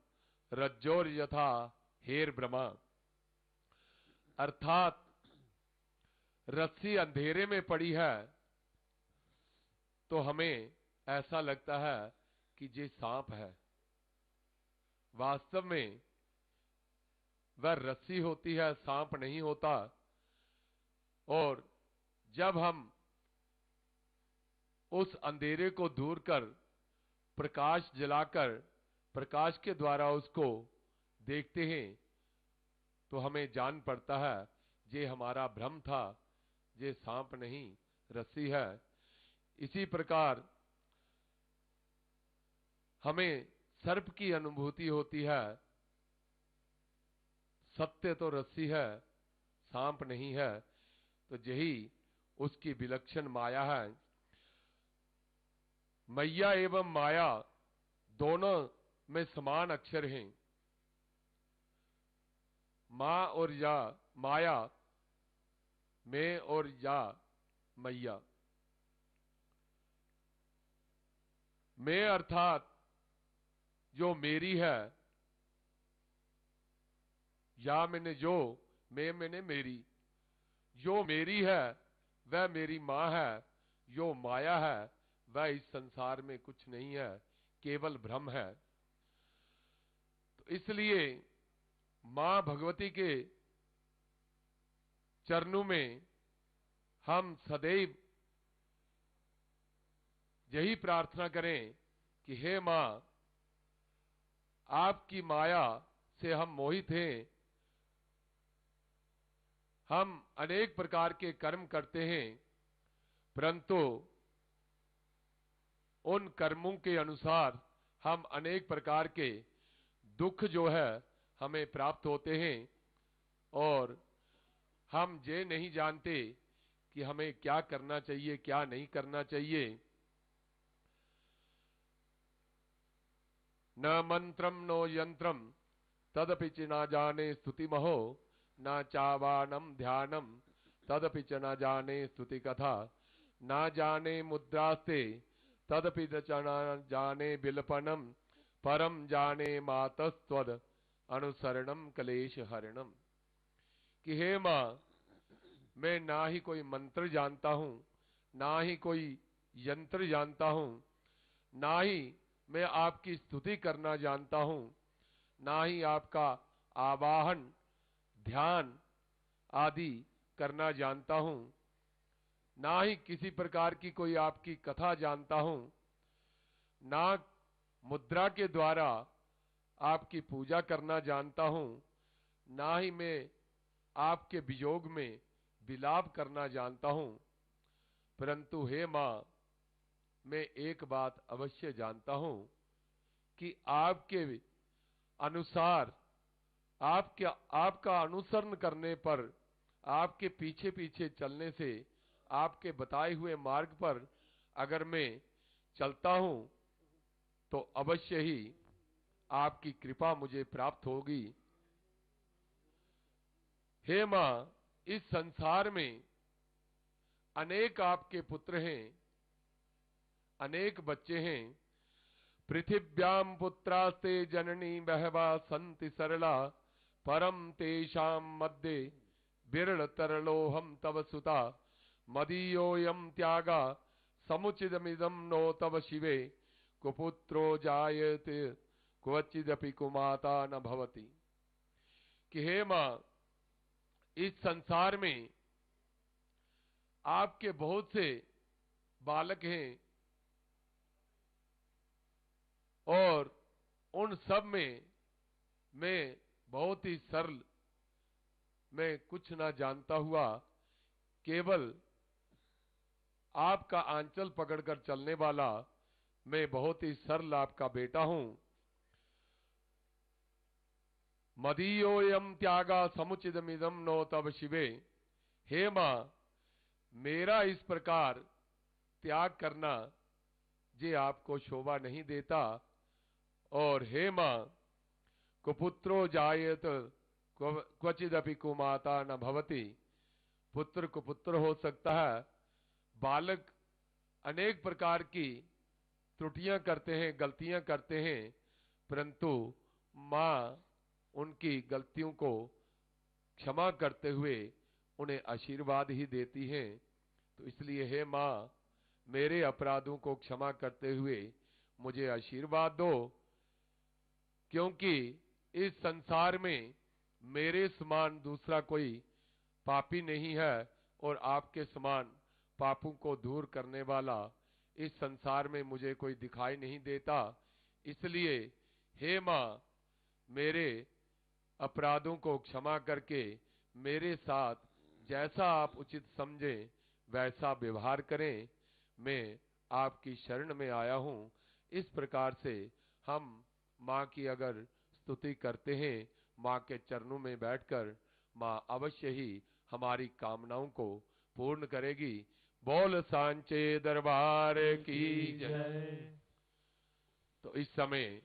रज्जोर यथा हेर ब्रह्मा। अर्थात रस्सी अंधेरे में पड़ी है तो हमें ऐसा लगता है कि ये सांप है। वास्तव में वह रस्सी होती है, सांप नहीं होता। और जब हम उस अंधेरे को दूर कर प्रकाश जलाकर प्रकाश के द्वारा उसको देखते हैं, तो हमें जान पड़ता है ये हमारा भ्रम था, ये सांप नहीं रस्सी है। इसी प्रकार हमें सर्प की अनुभूति होती है। सत्य तो रस्सी है, सांप नहीं है। तो यही उसकी विलक्षण माया है। मैया एवं माया दोनों में समान अक्षर हैं। मां और या माया, मैं और या मैया। मैं अर्थात जो मेरी है, या मैंने जो, मैं मैंने मेरी। जो मेरी है वह मेरी मां है। जो माया है वह इस संसार में कुछ नहीं है, केवल भ्रम है। तो इसलिए मां भगवती के चरणों में हम सदैव यही प्रार्थना करें कि हे मां, आपकी माया से हम मोहित हैं। हम अनेक प्रकार के कर्म करते हैं, परंतु उन कर्मों के अनुसार हम अनेक प्रकार के दुख जो है हमें प्राप्त होते हैं और हम ये नहीं जानते कि हमें क्या करना चाहिए, क्या नहीं करना चाहिए। न मंत्रम नो यंत्रम तदपि च न जाने स्तुति महो, न चावानम ध्यानम तदपि च न जाने स्तुति कथा, न जाने मुद्रास्ते तदपि च न जाने बिलपनम, परम जाने मातस्त्वद अनुसरणम क्लेश हरणम। कि हे मां, मैं ना ही कोई मंत्र जानता हूं, ना ही कोई यंत्र जानता हूं, ना ही मैं आपकी स्तुति करना जानता हूं, ना ही आपका आवाहन ध्यान आदि करना जानता हूं, ना ही किसी प्रकार की कोई आपकी कथा जानता हूं, ना मुद्रा के द्वारा आपकी पूजा करना जानता हूं, ना ही मैं आपके वियोग में विलाप करना जानता हूं। परंतु हे मां, मैं एक बात अवश्य जानता हूं कि आपके अनुसार आपका अनुसरण करने पर, आपके पीछे पीछे चलने से, आपके बताए हुए मार्ग पर अगर मैं चलता हूं तो अवश्य ही आपकी कृपा मुझे प्राप्त होगी। हे मां, इस संसार में अनेक आपके पुत्र हैं, अनेक बच्चे हैं। पृथिव्याम पुत्रास्ते जननी बहवा संति सरला, परम तेषाम मध्ये विरल तरलोहम तव सुता, मदीयोयम त्यागा समुचितमिदम नो तव शिवे, कुपुत्रो जायते क्वचिदपि कुमाता न भवति। कि हे मां, इस संसार में आपके बहुत से बालक हैं और उन सब में मैं बहुत ही सरल, मैं कुछ ना जानता हुआ केवल आपका आंचल पकड़कर चलने वाला मैं बहुत ही सरल आपका बेटा हूं। मदीयोयम त्यागा समुचितमिदम नो तव शिवे। हे मां, मेरा इस प्रकार त्याग करना जे आपको शोभा नहीं देता। और हे मां, कुपुत्रो जायत क्वचिदपि कुमाता न भवति। पुत्र कुपुत्र हो सकता है, बालक अनेक प्रकार की त्रुटियां करते हैं, गलतियां करते हैं, परंतु मां उनकी गलतियों को क्षमा करते हुए उन्हें आशीर्वाद ही देती हैं। तो इसलिए हे मां, मेरे अपराधों को क्षमा करते हुए मुझे आशीर्वाद दो, क्योंकि इस संसार में मेरे समान दूसरा कोई पापी नहीं है और आपके समान पापों को दूर करने वाला इस संसार में मुझे कोई दिखाई नहीं देता। इसलिए हे मां, मेरे अपराधों को क्षमा करके मेरे साथ जैसा आप उचित समझें वैसा व्यवहार करें। मैं आपकी शरण में आया हूं। इस प्रकार से हम मां की अगर स्तुति करते हैं, मां के चरणों में बैठकर, मां अवश्य ही हमारी कामनाओं को पूर्ण करेगी। बोल सांचे दरबार की जय। तो इस समय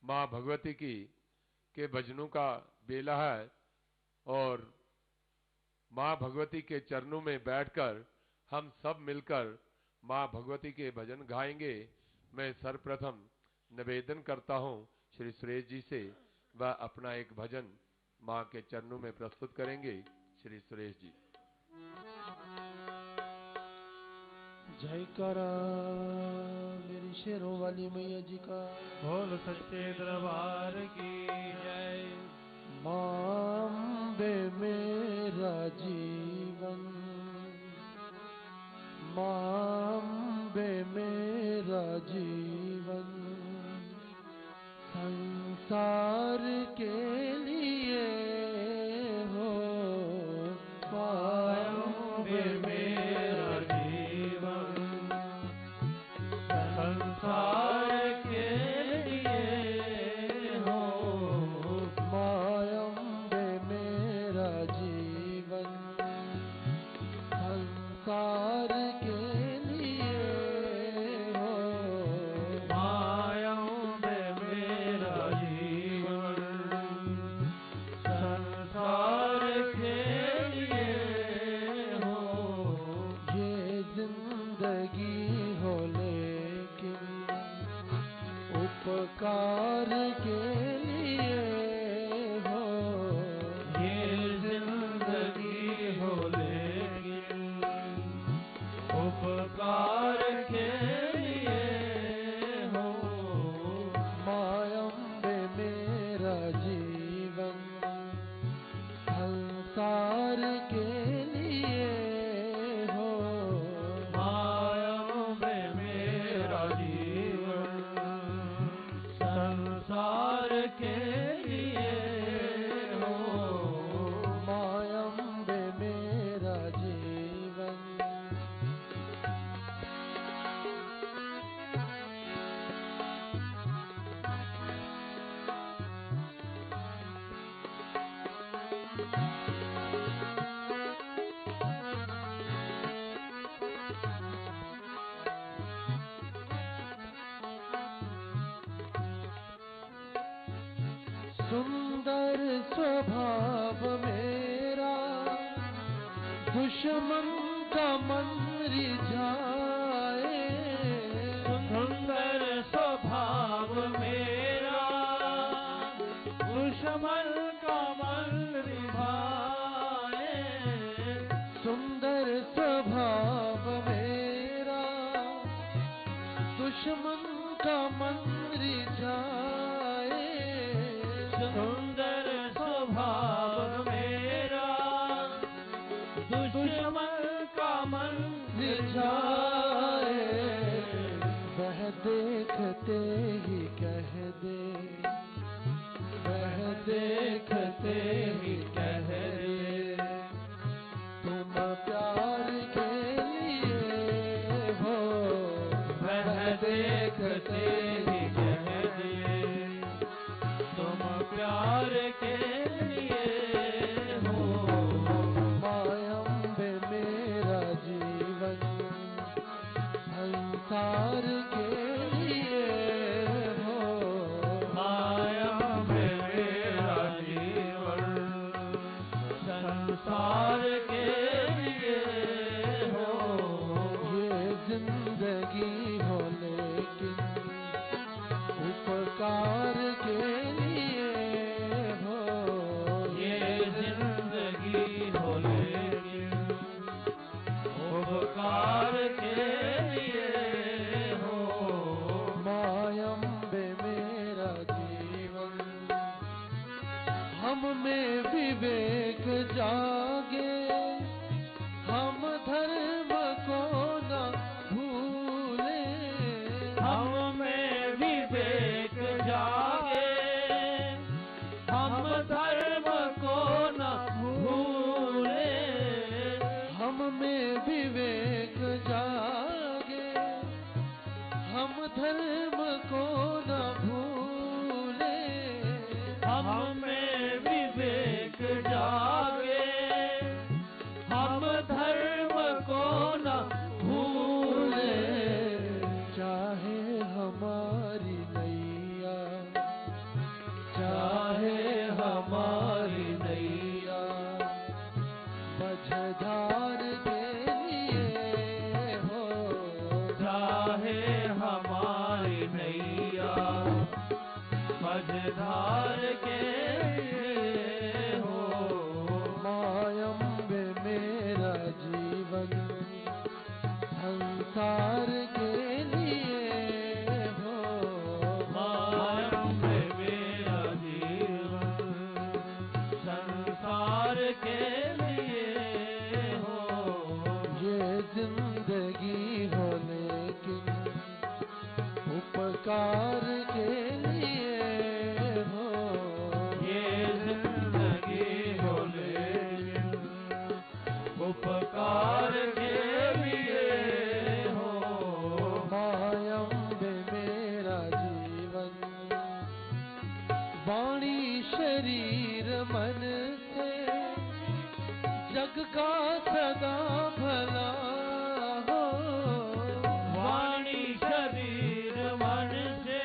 मां भगवती की के भजनों का बेला है और मां भगवती के चरणों में बैठकर हम सब मिलकर मां भगवती के भजन गाएंगे। मैं सर्वप्रथम निवेदन करता हूं श्री सुरेश जी से, वह अपना एक भजन मां के चरणों में प्रस्तुत करेंगे। श्री सुरेश जी।
जयकारा मेरी शेरों वाली मैया जी का।
बोल सच्चे दरबार की जय।
मां अम्बे मेरा
में मेरा जीवन संसार के लिए हो।
मायम्बे मेरा जीवन संसार के लिए हो।
मायम्बे मेरा जीवन संसार के लिए हो।
ये जिंदगी हो लेकिन उपकार के लिए हो।
ये जिंदगी हो लेकिन उपकार के लिए हो।
मायम्बे मेरा जीवन संसार के लिए हो।
मायम्बे मेरा जीवन संसार के लिए हो।
मायम्बे मेरा जीवन सुंदर स्वभाव मेरा दुश्मन का मन रिझाए।
सुंदर स्वभाव मेरा दुश्मन का मन रिझाए।
सुंदर स्वभाव मेरा दुश्मन का मन रिझाए।
सुंदर स्वभाव मेरा दुश्मन का मन
रिझाए। वह देखते ही कह दे, वह देखते ही कह दे, तुम प्यार के लिए हो। वह देखते ही कह दे,
तुम प्यार के लिए हो।
मायम्बे मेरा जीवन संसार के लिए हो।
मायम्बे मेरा जीवन संसार के लिए हो।
ये जिंदगी हो लेकिन उपकार के लिए हो।
ये जिंदगी हो लेकिन उपकार के लिए हो।
मायम्बे मेरा जीवन हम में विवेक जागे, हम धर्म को न भूले।
हम में विवेक जागे, हम धर्म को न भूले।
हम में विवेक जागे, हम धर्म को न भूले।
हम में विवेक जागे, हम धर्म को न भूले।
चाहे हमारी नैया, चाहे हमारी नैया मझधार के लिए हो।
चाहे हमारी नैया मझधार के लिए हो।
मायम्बे मेरा जीवन संसार के लिए हो।
मायम्बे मेरा जीवन संसार के लिए हो।
ये जिंदगी हो लेकिन उपकार के लिए हो।
ये जिंदगी हो लेकिन उपकार
जग का सदा भला हो।
वाणी शरीर मन से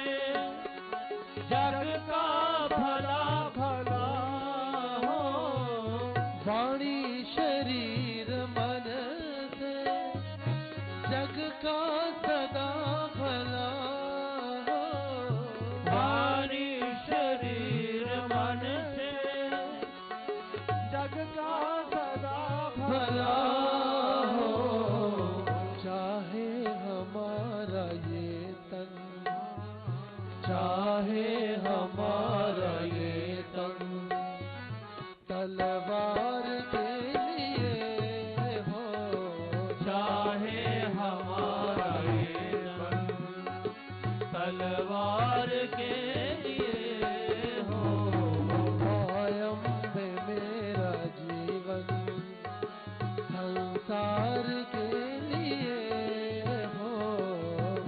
जग का भला भला हो।
वाणी शरीर मन से जग का सदा भला हो।
वाणी शरीर मन से जग का सदा
भला हो। चाहे हमारा ये तन, चाहे हमारा ये तन तलवार के लिए हो।
चाहे हमारा ये तन तलवार के लिए हो।
कायम में मेरा जीवन संसार के लिए हो।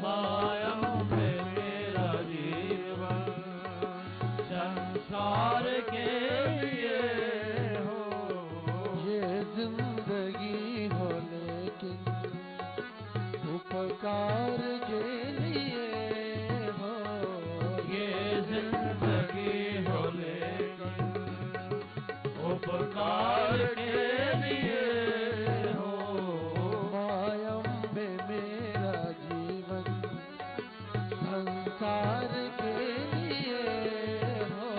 माया में मेरा जीवन संसार के लिए हो।
ये जिंदगी हो लेकिन उपकार के लिए हो।
ये जिंदगी हो लेकिन उपकार के लिए हो।
मायम में मेरा जीवन संसार के लिए हो।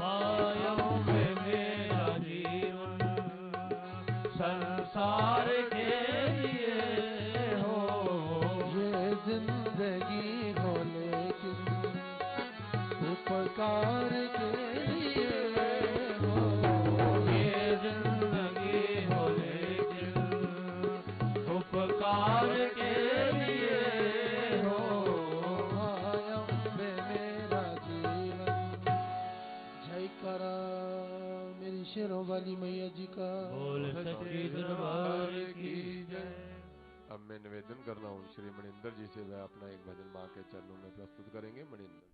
माया में मेरा जीवन संसार के लिए हो।
ये जिंदगी हो लेकिन उपकार के लिए हो।
ये जिंदगी हो लेकिन उपकार के लिए हो।
मायम में मेरा जीवन। जय करा मेरी शेरों वाली मैया जी का।
बोल सच्ची दरबार की जय।
अब मैं निवेदन कर रहा हूँ श्री मणिंदर जी से, वह अपना एक भजन माँ के चरणों में प्रस्तुत करेंगे। मणिंदर।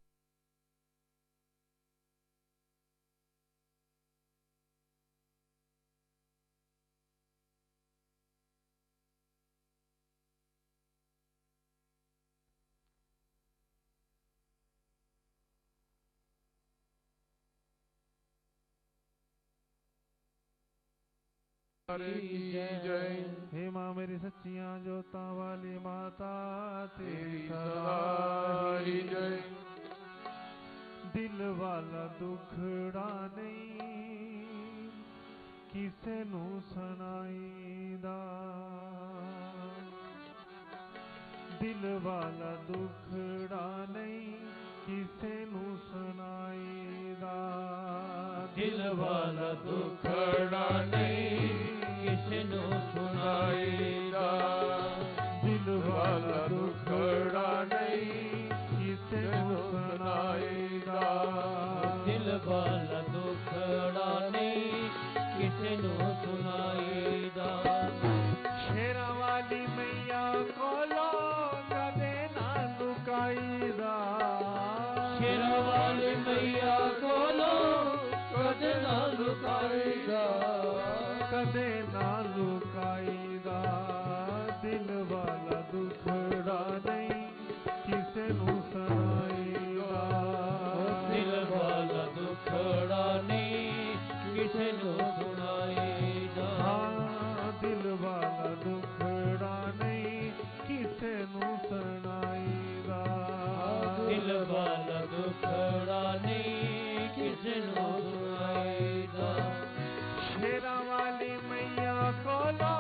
की जय।
हे माँ मेरी सच्चियाँ जोता वाली माता
तेरी
तेरी
सदा ही जय।
दिल वाला दुखड़ा नहीं किसे नू सुनाईदा। दिल वाला दुखड़ा नहीं किसे नू सुनाईदा।
दिल वाला दुखड़ा नहीं किसे नु सुनाईदा।
दिल वाला
दुखड़ा नहीं
किसे नू सुनाईदा।
दिल वाला दुखड़ा नहीं किसे नु सुनाईदा।
शेरा वाली मैया कोलो कदे ना लुकाईदा।
शेरा वाली मैया कोलो कदे ना लुकाईदा।
कदे ना लुकाईदा। दिल वाला दुखड़ा नहीं किसे नू सुनाईदा।
दिल वाला दुखड़ा नहीं किसे नु सुनाईदा।
हाँ दिल वाला दुखड़ा नहीं किसे नू सुनाईदा।
दिल वाला दुखड़ा नहीं किसे नु सुनाईदा।
शेरा वाली मैया कोलो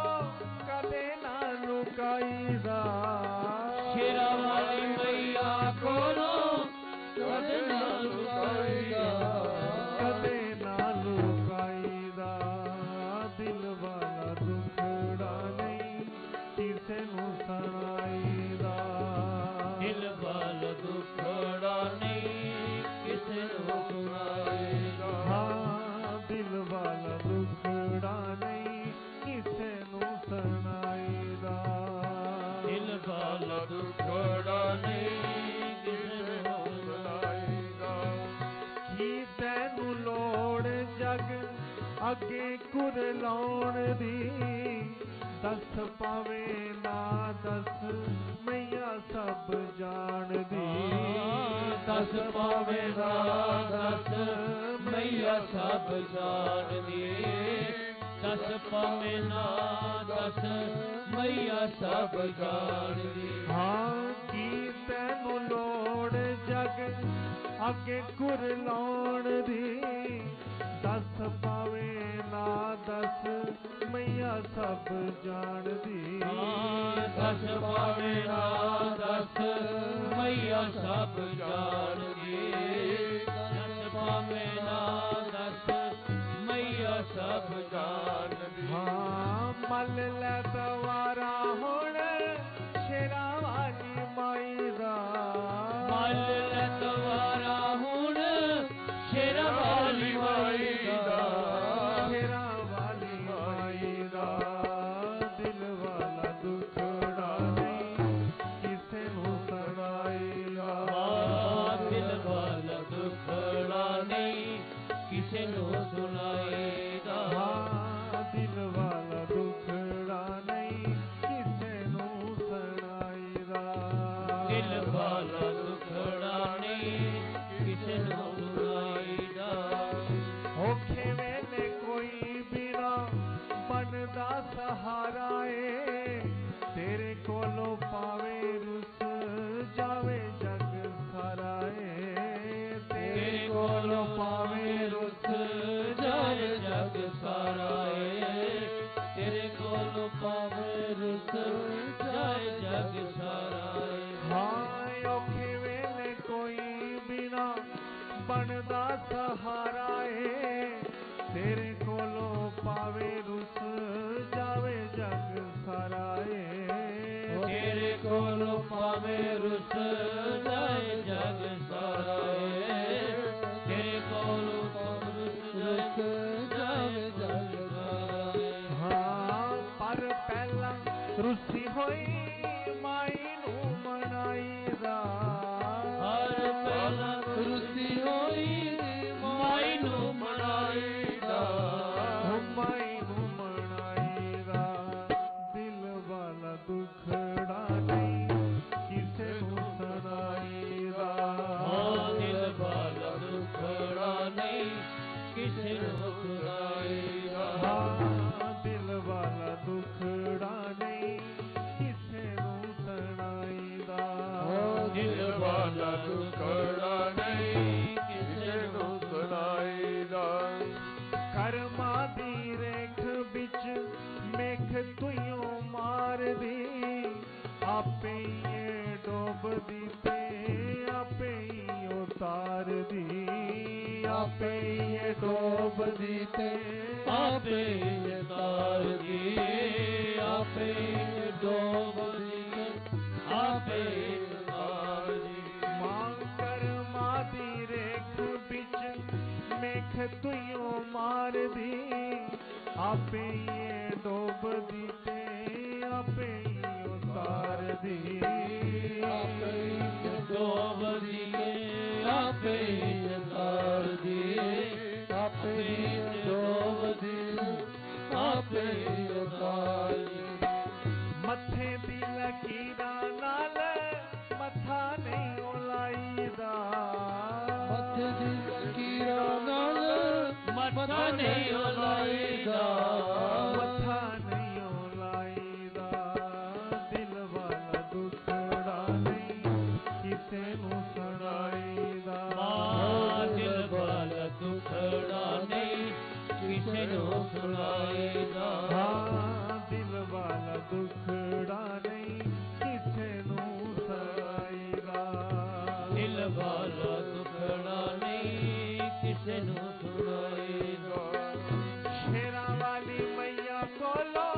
लोण दी दस पावे ना दस मैया सब जान दी
दस पावे ना दस मैया सब जान दी दस पावे ना दस मैया सब जान दी
हाँ की तैनू लोड़ जग अगे कुर लाउण दी दस पावे ना दस मैया सब जान दी
दस पावे ना दस मैया सब जान दी दस पावे ना दस मैया सब जान दी
हाँ मल लै दवारा हुण शेरा वाली माई दा
मल लै दवारा हुण शेरा वाली माई दा
शेरा वाली माई दा दिल वाला दुखड़ा नहीं किसे नू सुनाईदा
दिल वाला दुखड़ा नहीं किसे नू सुनाईदा
दिल वाला दुखड़ा नहीं किसे नू सुनाईदा
दिल वाला दुखड़ा नहीं किसे नू सुनाईदा
औखे वेले कोई बिना बनदा सहारा ए तेरे कोलों पावे रुस जावे जग सारा ए तेरे कोलों पावे रुस
जाए जग सारा तेरे कोल पावे रुस जाए जग सारा
हाँ औखे वेले कोई बिना बनदा सहारा ए तेरे कोलों पावे रुस जावे जग सारा ए
तेरे कोल पावे रुस जाए जग सारा तेरे कोल रुस जाए जग सारा
हाँ पर पहला रुसी होई माई नू मनाईदा
हर पहला रुसी होई माई नू मनाईदा
माई नू मनाईदा दिल वाला दुखड़ा नहीं किसे नू सुनाईदा
दिल वाला दुखड़ा नहीं किसे नू सुनाईदा
दिल वाला दुखड़ा नहीं किसे नू सुनाईदा
दिल वाला दुखड़ा नहीं किसे नू सुनाईदा
कर्मा दी रेख बिच मेघ तुइयों मार दी आपे ये डोब दी ते आपे ही उतार दी आपे ये डोब दी ते
आपे तार दी आपे डोब दी आपे तार दी
मां कर्मा दी रेख बिच मेघ तुइयों मार दी आपे ये डोब दी ते आपे ही उतार दी
आपे डोब दी आपे तार दी आपे डोब दी आपे तार दी
मथे दी लकीरा नाल मथा नहीं ओलाईदा
मथे दी लकीरा नाल
मथा नहीं ओलाईदा
मथा नहीं ओलाईदा दिल वाला दुखड़ा नहीं किसे नू सुनाईदा
दिल वाला दुखड़ा नहीं किसे नू सुनाईदा
दिल वाला दुखड़ा नहीं किसे नू सुनाईदा
दिल वाला दुखड़ा नहीं किसे नू सुनाईदा
शेरा वाली मैया कोलो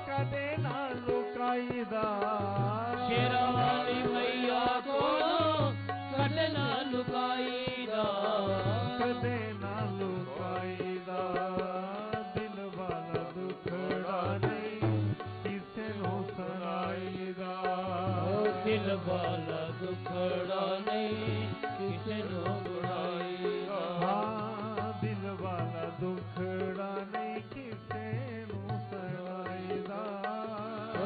कदे ना लुकाईदा
शेरा वाली मैया कोलो कदे ना लुकाईदा
कदे ना लुकाईदा दिल वाला दुखड़ा नहीं किसे नू सुनाईदा
दिल वाला दुखड़ा नहीं किसे नू सुनाईदा
दिल वाला दुखड़ा नहीं किसे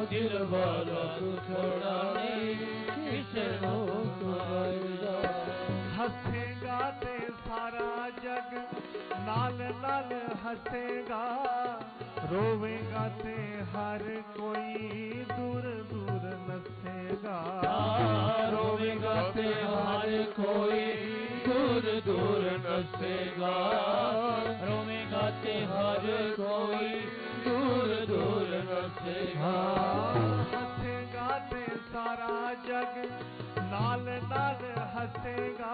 दिल वाला दुखड़ा नहीं किसे नो सुनाएगा।
हसेगा ते सारा जग नाल नाल हसेगा, रोवेगा ते हर कोई दूर दूर नसेगा।
रोवेगा ते हर कोई दूर दूर नसेगा, रोवेगा ते हर कोई दूर दूर नसेगा।
हसेगा ते सारा जग नाल नाल हसेगा,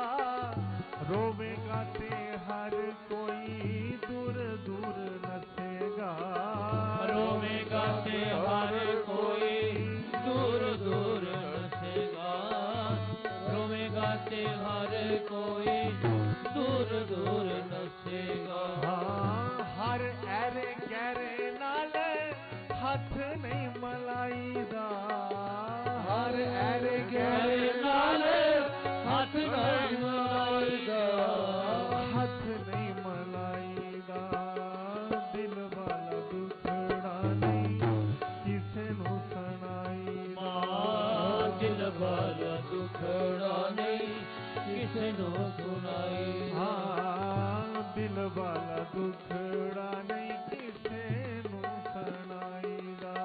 रोवेगा ते हर कोई दूर दूर नसेगा।
रोवेगा ते हर कोई दूर दूर नसेगा, रोवेगा ते हर कोई दूर दूर नसेगा।
हर ऐरे गहरे नाल हथ नहीं मलाईदा, हर ऐरे
गहरे नाल हथ नहीं मलाईदा,
हथ नहीं मलाईदा। दिल वाला दुखड़ा नहीं किसे नू सुनाईदा।
दिल वाला दुखड़ा नहीं किसे नो सुनाईदा।
दिल वाला दुखड़ा नहीं किसे नू सुनाईदा।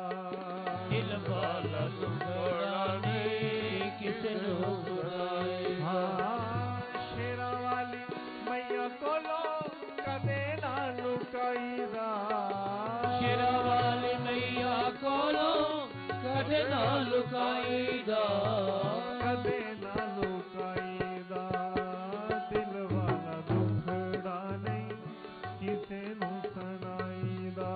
दिल वाला दुखड़ा नहीं किसे नो सुनाईदा।
शेरा वाली मैया कोलो कदे ना लुकाईदा।
शेरा वाली मैया कोलो कदे ना लुकाईदा,
कदे ना लुकाईदा। दिल वाला दुखड़ा नहीं किसे नू सुनाईदा।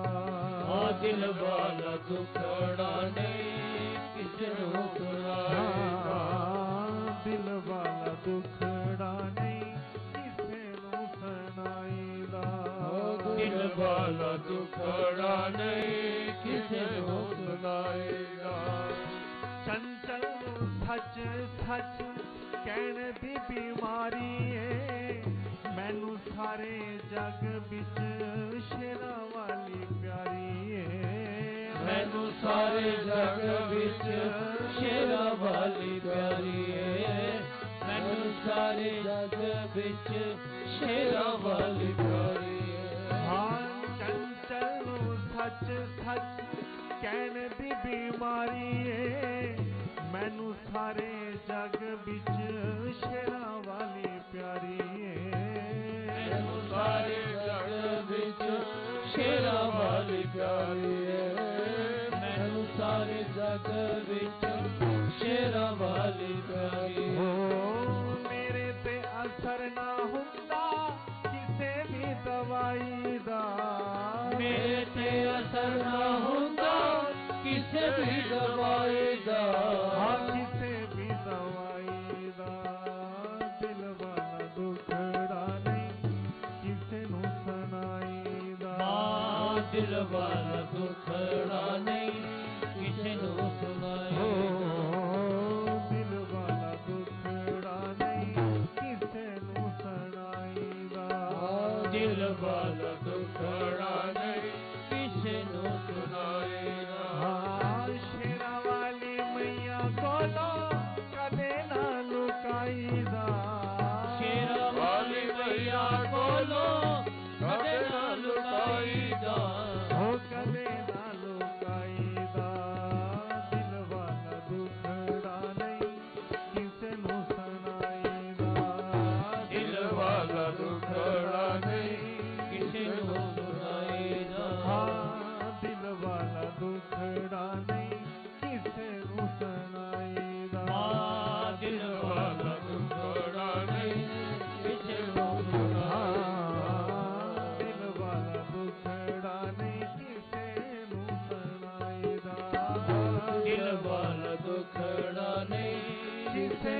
दिल वाला दुखड़ा नहीं किसे नो सुनाईदा।
दिल वाला दुखड़ा नहीं किसे नू सुनाईदा।
दिल वाला दुखड़ा नहीं किसे नो सुनाईदा।
चंचल सच सच कहण दी बीमारी है, मैनू सारे जग बिच शेरा वाली प्यारी है।
मैनू सारे जग बिच शेरा वाली प्यारी है। मैनू सारे जग बिच शेरा वाली प्यारी है।
हाँ चंचल सच सच कहण दी बीमारी है, मैनू सारे जग बिच शेरा वाली प्यारी है।
मैनू सारे जग बिच शेरा वाली प्यारी है। मैनू सारे जग बिच शेरा वाली प्यारी है।
मेरे ते असर ना हुंदा किसे भी दवाई दा।
मेरे ते असर ना हुंदा किसे भी दवाई दा।
किसे भी दवाई दा। दिल वाला दुखड़ा नहीं किसे नू सुनाईदा।
दिल वाला दुखड़ा नहीं किसे नो सुनाईदा।
दिल वाला दुखड़ा नहीं किसे नू सुनाईदा।
दिल वाला दुखड़ा नहीं किसे नो सुनाईदा।
शेरा वाली मैया कोलो कदे ना लुकाईदा।
शेरा वाली मैया कोलो कदे ना लुकाईदा।
हो कदे ना लुकाईदा। दिल वाला दुखड़ा नहीं किसे नू सुनाईदा।
दिल वाला दुखड़ा नहीं किसे नो सुनाईदा।
दिल वाला दुखड़ा नहीं किसे नू सुनाईदा।
दिल वाला दुखड़ा नहीं किसे नो सुनाईदा।
दिल वाला दुखड़ा नहीं किसे नू सुनाईदा।
दिल वाला दुखड़ा नहीं
किसे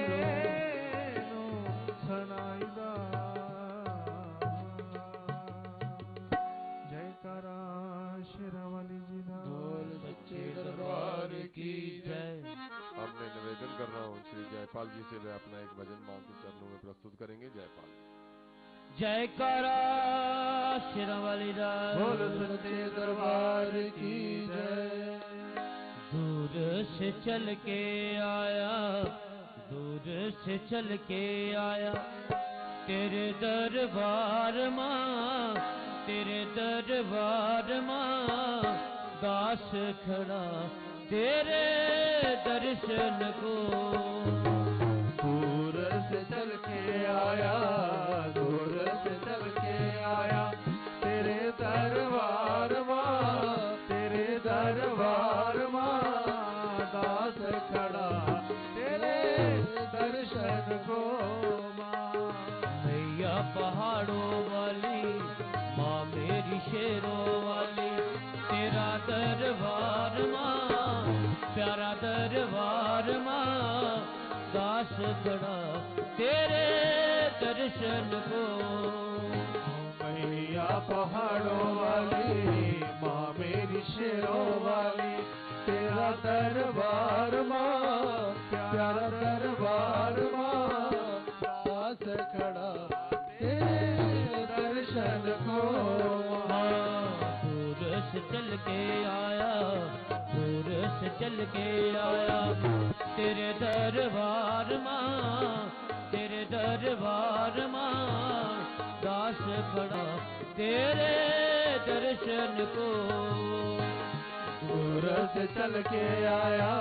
नू सुनाईदा। जयकारा शेरावाली जी दा।
बोल सच्चे दरबार की जय।
अब मैं निवेदन कर रहा हूँ श्री जयपाल जी से वे अपना एक भजन मां के चरणों में प्रस्तुत करेंगे। जयपाल।
जयकारा शेरावाली दा।
बोल सच्चे दरबार की जय।
दूर से चल के आया, दूर से चल के आया, तेरे दरबार माँ, तेरे दरबार माँ, दास खड़ा तेरे दर्शन को।
दूर से चल के आया, दूर से चल के आया, तेरे दरबार माँ, तेरे दरबार माँ, दास खड़ा तेरे दर्शन को माँ।
मैया पहाड़ों वाली माँ मेरी शेरों वाली, तेरा दरबार माँ, प्यारा दरबार माँ, दास खड़ा तेरे दर्शन को।
मैया पहाड़ों वाली माँ मेरी शेरों वाली, तेरा दरबार माँ, प्यारा दरबार माँ, दास खड़ा तेरे दर्शन को।
दूर से चल के आया, दूर से चल के आया, तेरे दरबार माँ, तेरे दरबार माँ, दास खड़ा तेरे दर्शन को।
दूर से चल के आया,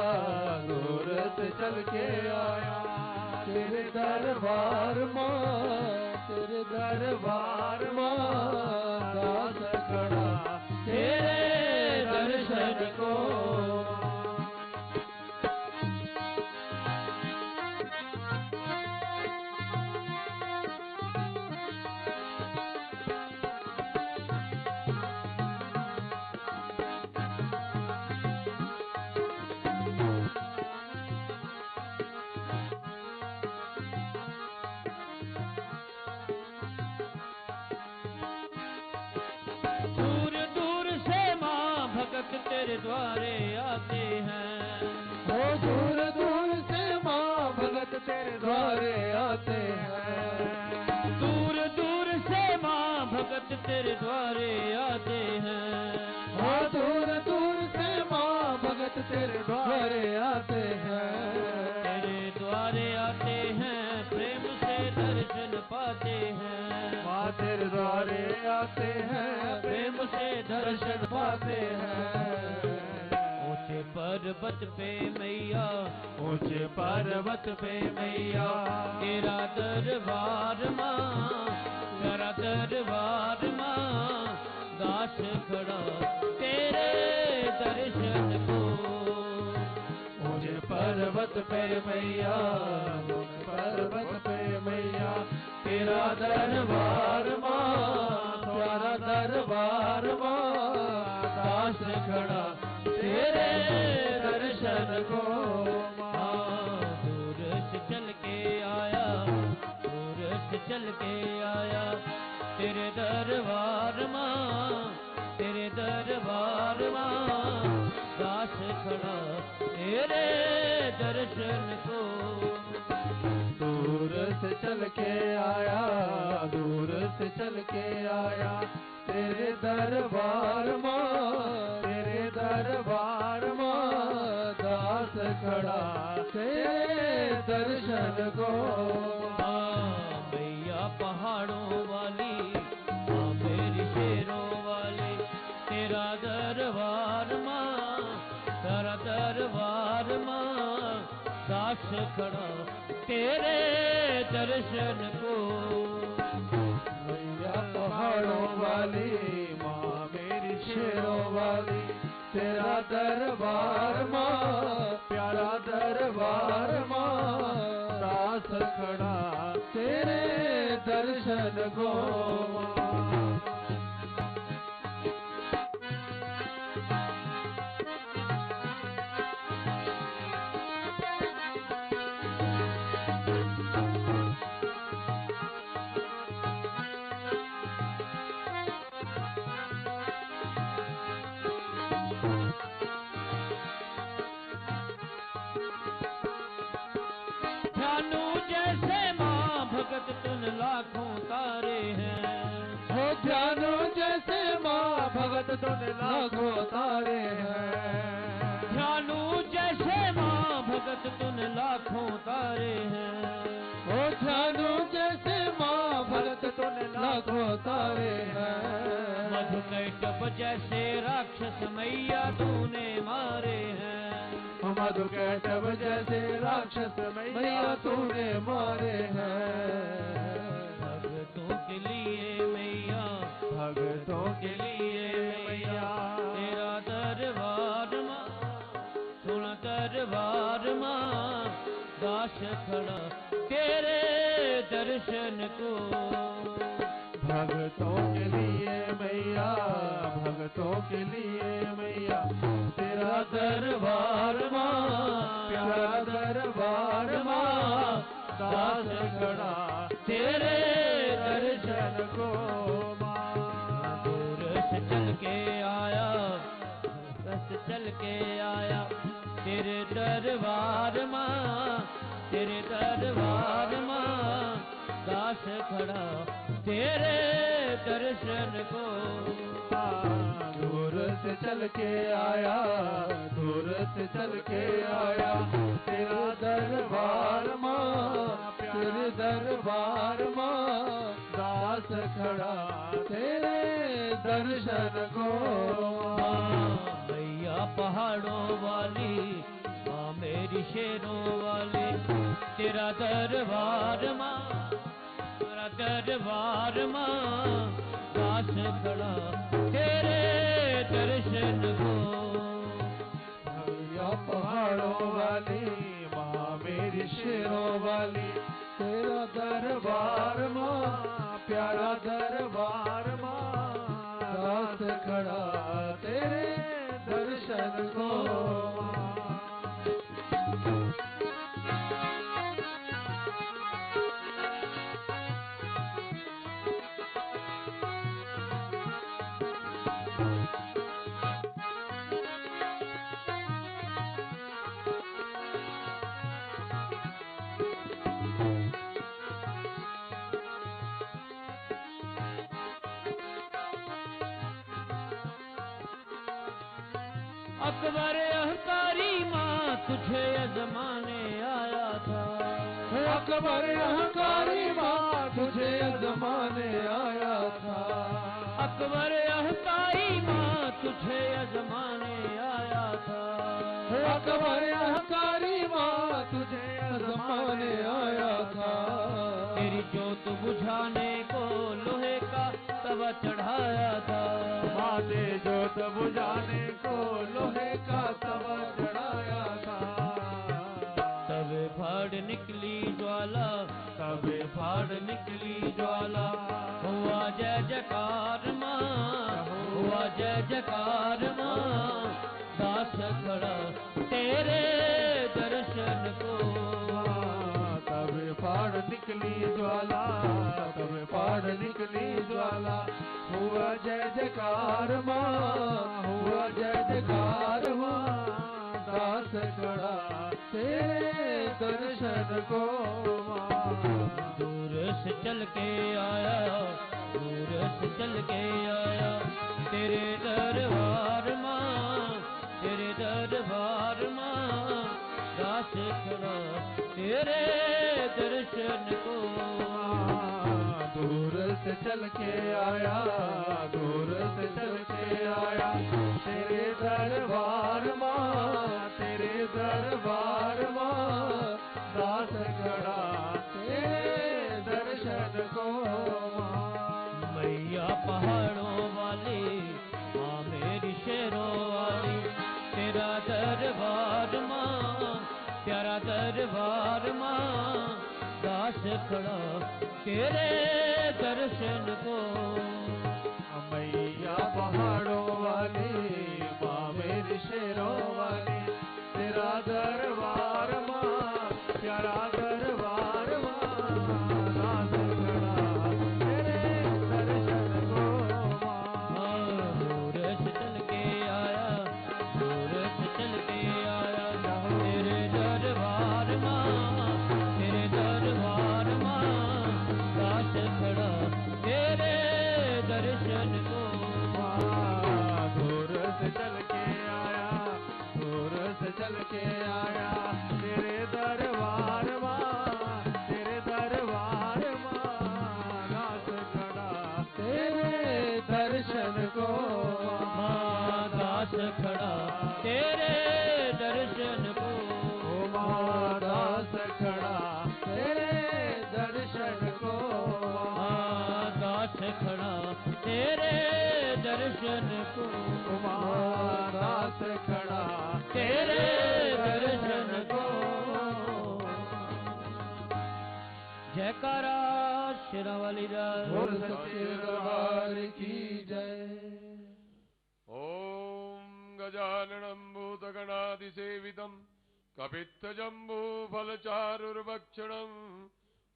दूर से चल के आया, तेरे दरबार माँ, तेरे दरबार माँ, दास खड़ा तेरे दर्शन को।
तेरे द्वारे आते हैं,
ओ दूर दूर से माँ भगत तेरे द्वारे आते हैं।
दूर दूर से माँ भगत तेरे द्वारे आते हैं,
ओ दूर दूर से माँ भगत तेरे द्वारे आते हैं।
तेरे द्वारे आते हैं, प्रेम से दर्शन पाते हैं।
माँ तेरे द्वारे आते हैं, प्रेम से दर्शन पाते हैं।
ऊंचे पर्वत पे मैया,
ऊंचे पर्वत पे मैया,
तेरा दरबार माँ, तेरा दरबार माँ, दास खड़ा तेरे दर्शन को।
ऊंचे पर्वत पे मैया, ऊंचे पर्वत पे मैया, तेरा दरबार माँ, प्यारा दरबार माँ, दास खड़ा तेरे दर्शन को।
दूर से चल के आया, दूर से चल के आया, तेरे दरबार माँ, तेरे दरबार माँ, दास खड़ा तेरे दर्शन को।
दूर से चल के आया, दूर से चल के आया, तेरे दरबार माँ, तेरे दरबार माँ, दास खड़ा तेरे दर्शन को।
मैया पहाड़ों वाली माँ मेरी शेरों वाली, तेरा दरबार माँ, तेरा दरबार माँ, दास खड़ा तेरे दर्शन को।
मैया पहाड़ों वाली माँ मेरी शेरों वाली, तेरा दरबार माँ, प्यारा दरबार माँ, दास खड़ा तेरे दर्शन को।
भगत तुम लाखों तारे हैं,
हो ध्यानो जैसे माँ भगत तुम लाखों तारे हैं।
ध्यानु जैसे जैसे राक्षस मैया तूने मारे हैं।
मधुकैटभ जैसे राक्षस मैया तूने मारे हैं।
भक्तों के लिए मैया,
भक्तों
के लिए मैया तेरा दरबार माँ, सुन दरबार माँ, दास खड़ा तेरे दर्शन को।
भक्तों के लिए मैया, भक्तों के लिए मैया तेरा दरबार माँ, प्यारा दरबार माँ, दास खड़ा तेरे दर्शन को माँ।
दूर से चल के आया, बस चल के आया तेरे दरबार माँ, तेरे दरबार माँ, दास खड़ा तेरे दर्शन को।
दूर से चल के आया, दूर से चल के आया तेरा दरबार माँ, तेरे दरबार माँ, दास खड़ा तेरे दर्शन को।
मैया पहाड़ों वाली माँ, मेरी शेरों वाली तेरा दरबार माँ, तेरा दरबार माँ, दास खड़ा तेरे दर्शन को।
मैया पहाड़ों वाली माँ, मेरी शेरों वाली तेरा दरबार माँ, प्यारा दरबार माँ, दास खड़ा तेरे दर्शन को।
अकबर अहंकारी माँ तुझे अजमाने आया था।
अकबर अहंकारी माँ तुझे अजमाने आया था।
अकबर अहंकारी माँ तुझे अजमाने आया था।
अकबर अहंकारी माँ तुझे अजमाने आया था।
तेरी जोत बुझाने को लोहे का तवा चढ़ाया था।
माते जोत बुझाने को लोहे का तवा चढ़ाया था।
तबे फाड़ निकली ज्वाला, तबे फाड़ निकली ज्वाला, हुआ जय जयकार माँ, हुआ जय जयकार माँ, दास खड़ा तेरे दर्शन को।
तबे फाड़ निकली ज्वाला, तबे फाड़ निकली ज्वाला, हुआ जय जयकार माँ, हुआ जय जयकार माँ, दास खड़ा तेरे दर्शन को माँ।
दूर से चल के आया, दूर से चल के आया तेरे दरबार माँ, तेरे दरबार माँ, दास खड़ा तेरे दर्शन को।
दूर से चल के आया, दूर से चल के आया तेरे दरबार माँ, तेरे दरबार माँ, दास खड़ा तेरे दर्शन को माँ।
मैया पहाड़ों वाली माँ, मेरी शेरों वाली तेरा दरबार माँ, प्यारा दरबार माँ, दास खड़ा तेरे दर्शन को।
मैया पहाड़ों वाली माँ, मेरी शेरों वाली तेरा दरबार माँ, प्यारा दरबार माँ, दास खड़ा तेरे दर्शन को माँ।
दूर से चल के आया, दूर से चल के आया तेरे दरबार माँ, तेरे दरबार माँ, दास खड़ा तेरे दर्शन को। तेरे दर्शन को
दास खड़ा तेरे दर्शन को
दास खड़ा तेरे दर्शन को
दास खड़ा
तेरे दर्शन को जयकारा शेरावाली
बोल सच्चे दरबार की जय।
ओम गजाननं भूतगणादिसेवितं कपित्थजम्बूफलचारुर्भक्षणम्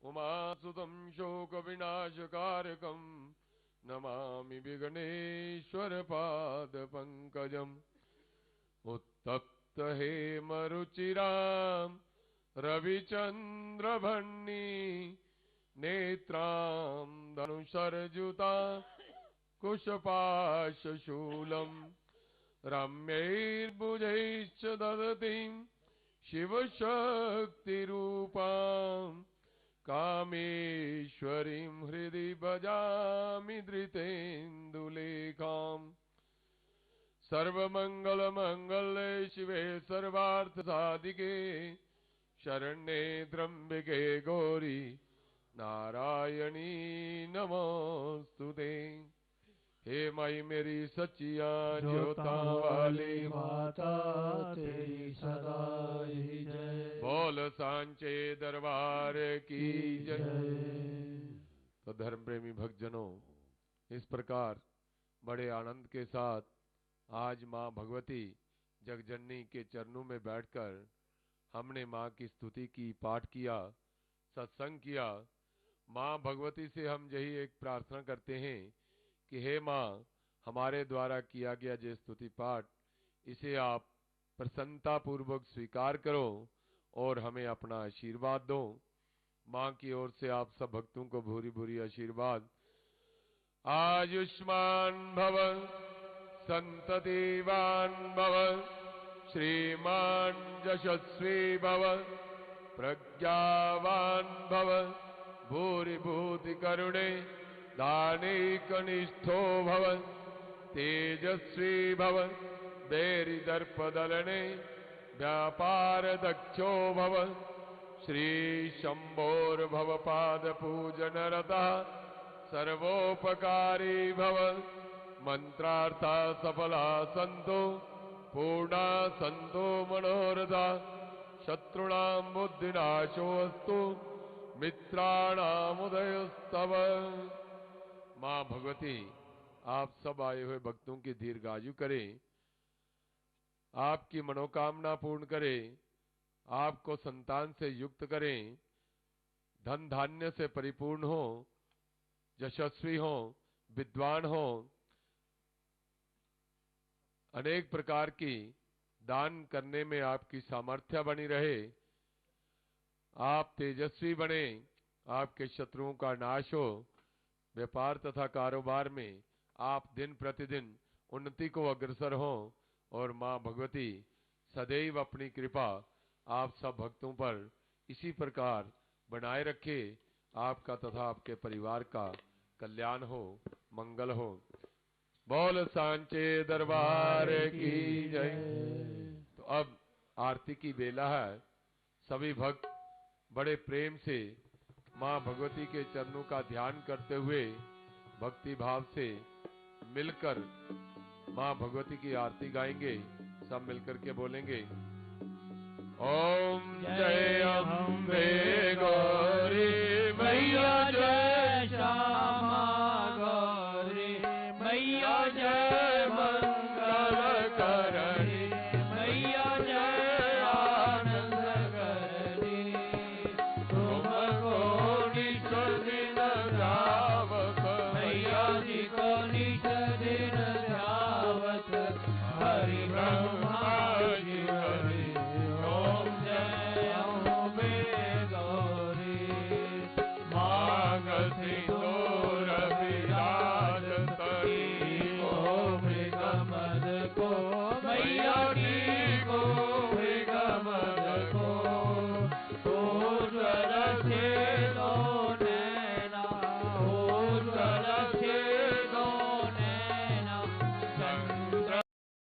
उमासुतं शोकविनाशकारकं नमामि विघ्नेश्वरपादपङ्कजम् उत्तप्त हेमरुचिरां रविचन्द्रभण्णी नेत्रां धनुषर्जुता कुशपाशशूलम् रम्यैर्भुजैश्च ददतीं शिवशक्तिरूपां कामेश्वरीं हृदि भजामि धृतेन्दुलेखाम् सर्वमङ्गलमङ्गले शिवे सर्वार्थसाधिके शरण्ये त्र्यम्बके गौरी नारायणी नमोस्तुते। हे माई मेरी सच्चिया ज्योता वाली
माता तेरी सदा ही जय।
बोल सांचे दरबार की जय। तो धर्म प्रेमी भक्तजनों, इस प्रकार बड़े आनंद के साथ आज माँ भगवती जगजननी के चरणों में बैठकर हमने माँ की स्तुति की, पाठ किया, सत्संग किया। माँ भगवती से हम यही एक प्रार्थना करते हैं कि हे माँ, हमारे द्वारा किया गया जो स्तुति पाठ, इसे आप प्रसन्नता पूर्वक स्वीकार करो और हमें अपना आशीर्वाद दो। माँ की ओर से आप सब भक्तों को भूरी भूरी आशीर्वाद। आयुष्मान भव, संततिवान भव, श्रीमान यशस्वी भव, प्रज्ञावान भव, भूरि भूति करुणे दानैकनिष्ठो भव, तेजस्वी भव, वैरिदर्पदलने व्यापार दक्षो भव, श्री शंभोर्भव पाद पूजन रता सर्वोपकारी भव, मंत्रार्था सफला संतो पूर्णा संतो मनोरथा, शत्रुणां बुद्धिनाशोऽस्तु मित्राणामुदयस्तव। माँ भगवती आप सब आए हुए भक्तों की दीर्घायु करें, आपकी मनोकामना पूर्ण करें, आपको संतान से युक्त करें, धन धान्य से परिपूर्ण हो, यशस्वी हो, विद्वान हो, अनेक प्रकार की दान करने में आपकी सामर्थ्य बनी रहे, आप तेजस्वी बने, आपके शत्रुओं का नाश हो, व्यापार तथा कारोबार में आप दिन प्रतिदिन उन्नति को अग्रसर हो और माँ भगवती सदैव अपनी कृपा आप सब भक्तों पर इसी प्रकार बनाए रखे। आपका तथा आपके परिवार का कल्याण हो, मंगल हो। बोल सांचे दरबार की जय। तो अब आरती की बेला है। सभी भक्त बड़े प्रेम से माँ भगवती के चरणों का ध्यान करते हुए भक्ति भाव से मिलकर माँ भगवती की आरती गाएंगे। सब मिलकर के बोलेंगे, ओम जय अम्बे गौरी मैया, जय श्यामा गौरी मैया, जय मंगल करणी मैया, जय आनंद करणी, तुम को नित दिन ध्यावत मैया जी को नित दिन ध्यावत, हरि ब्रह्मा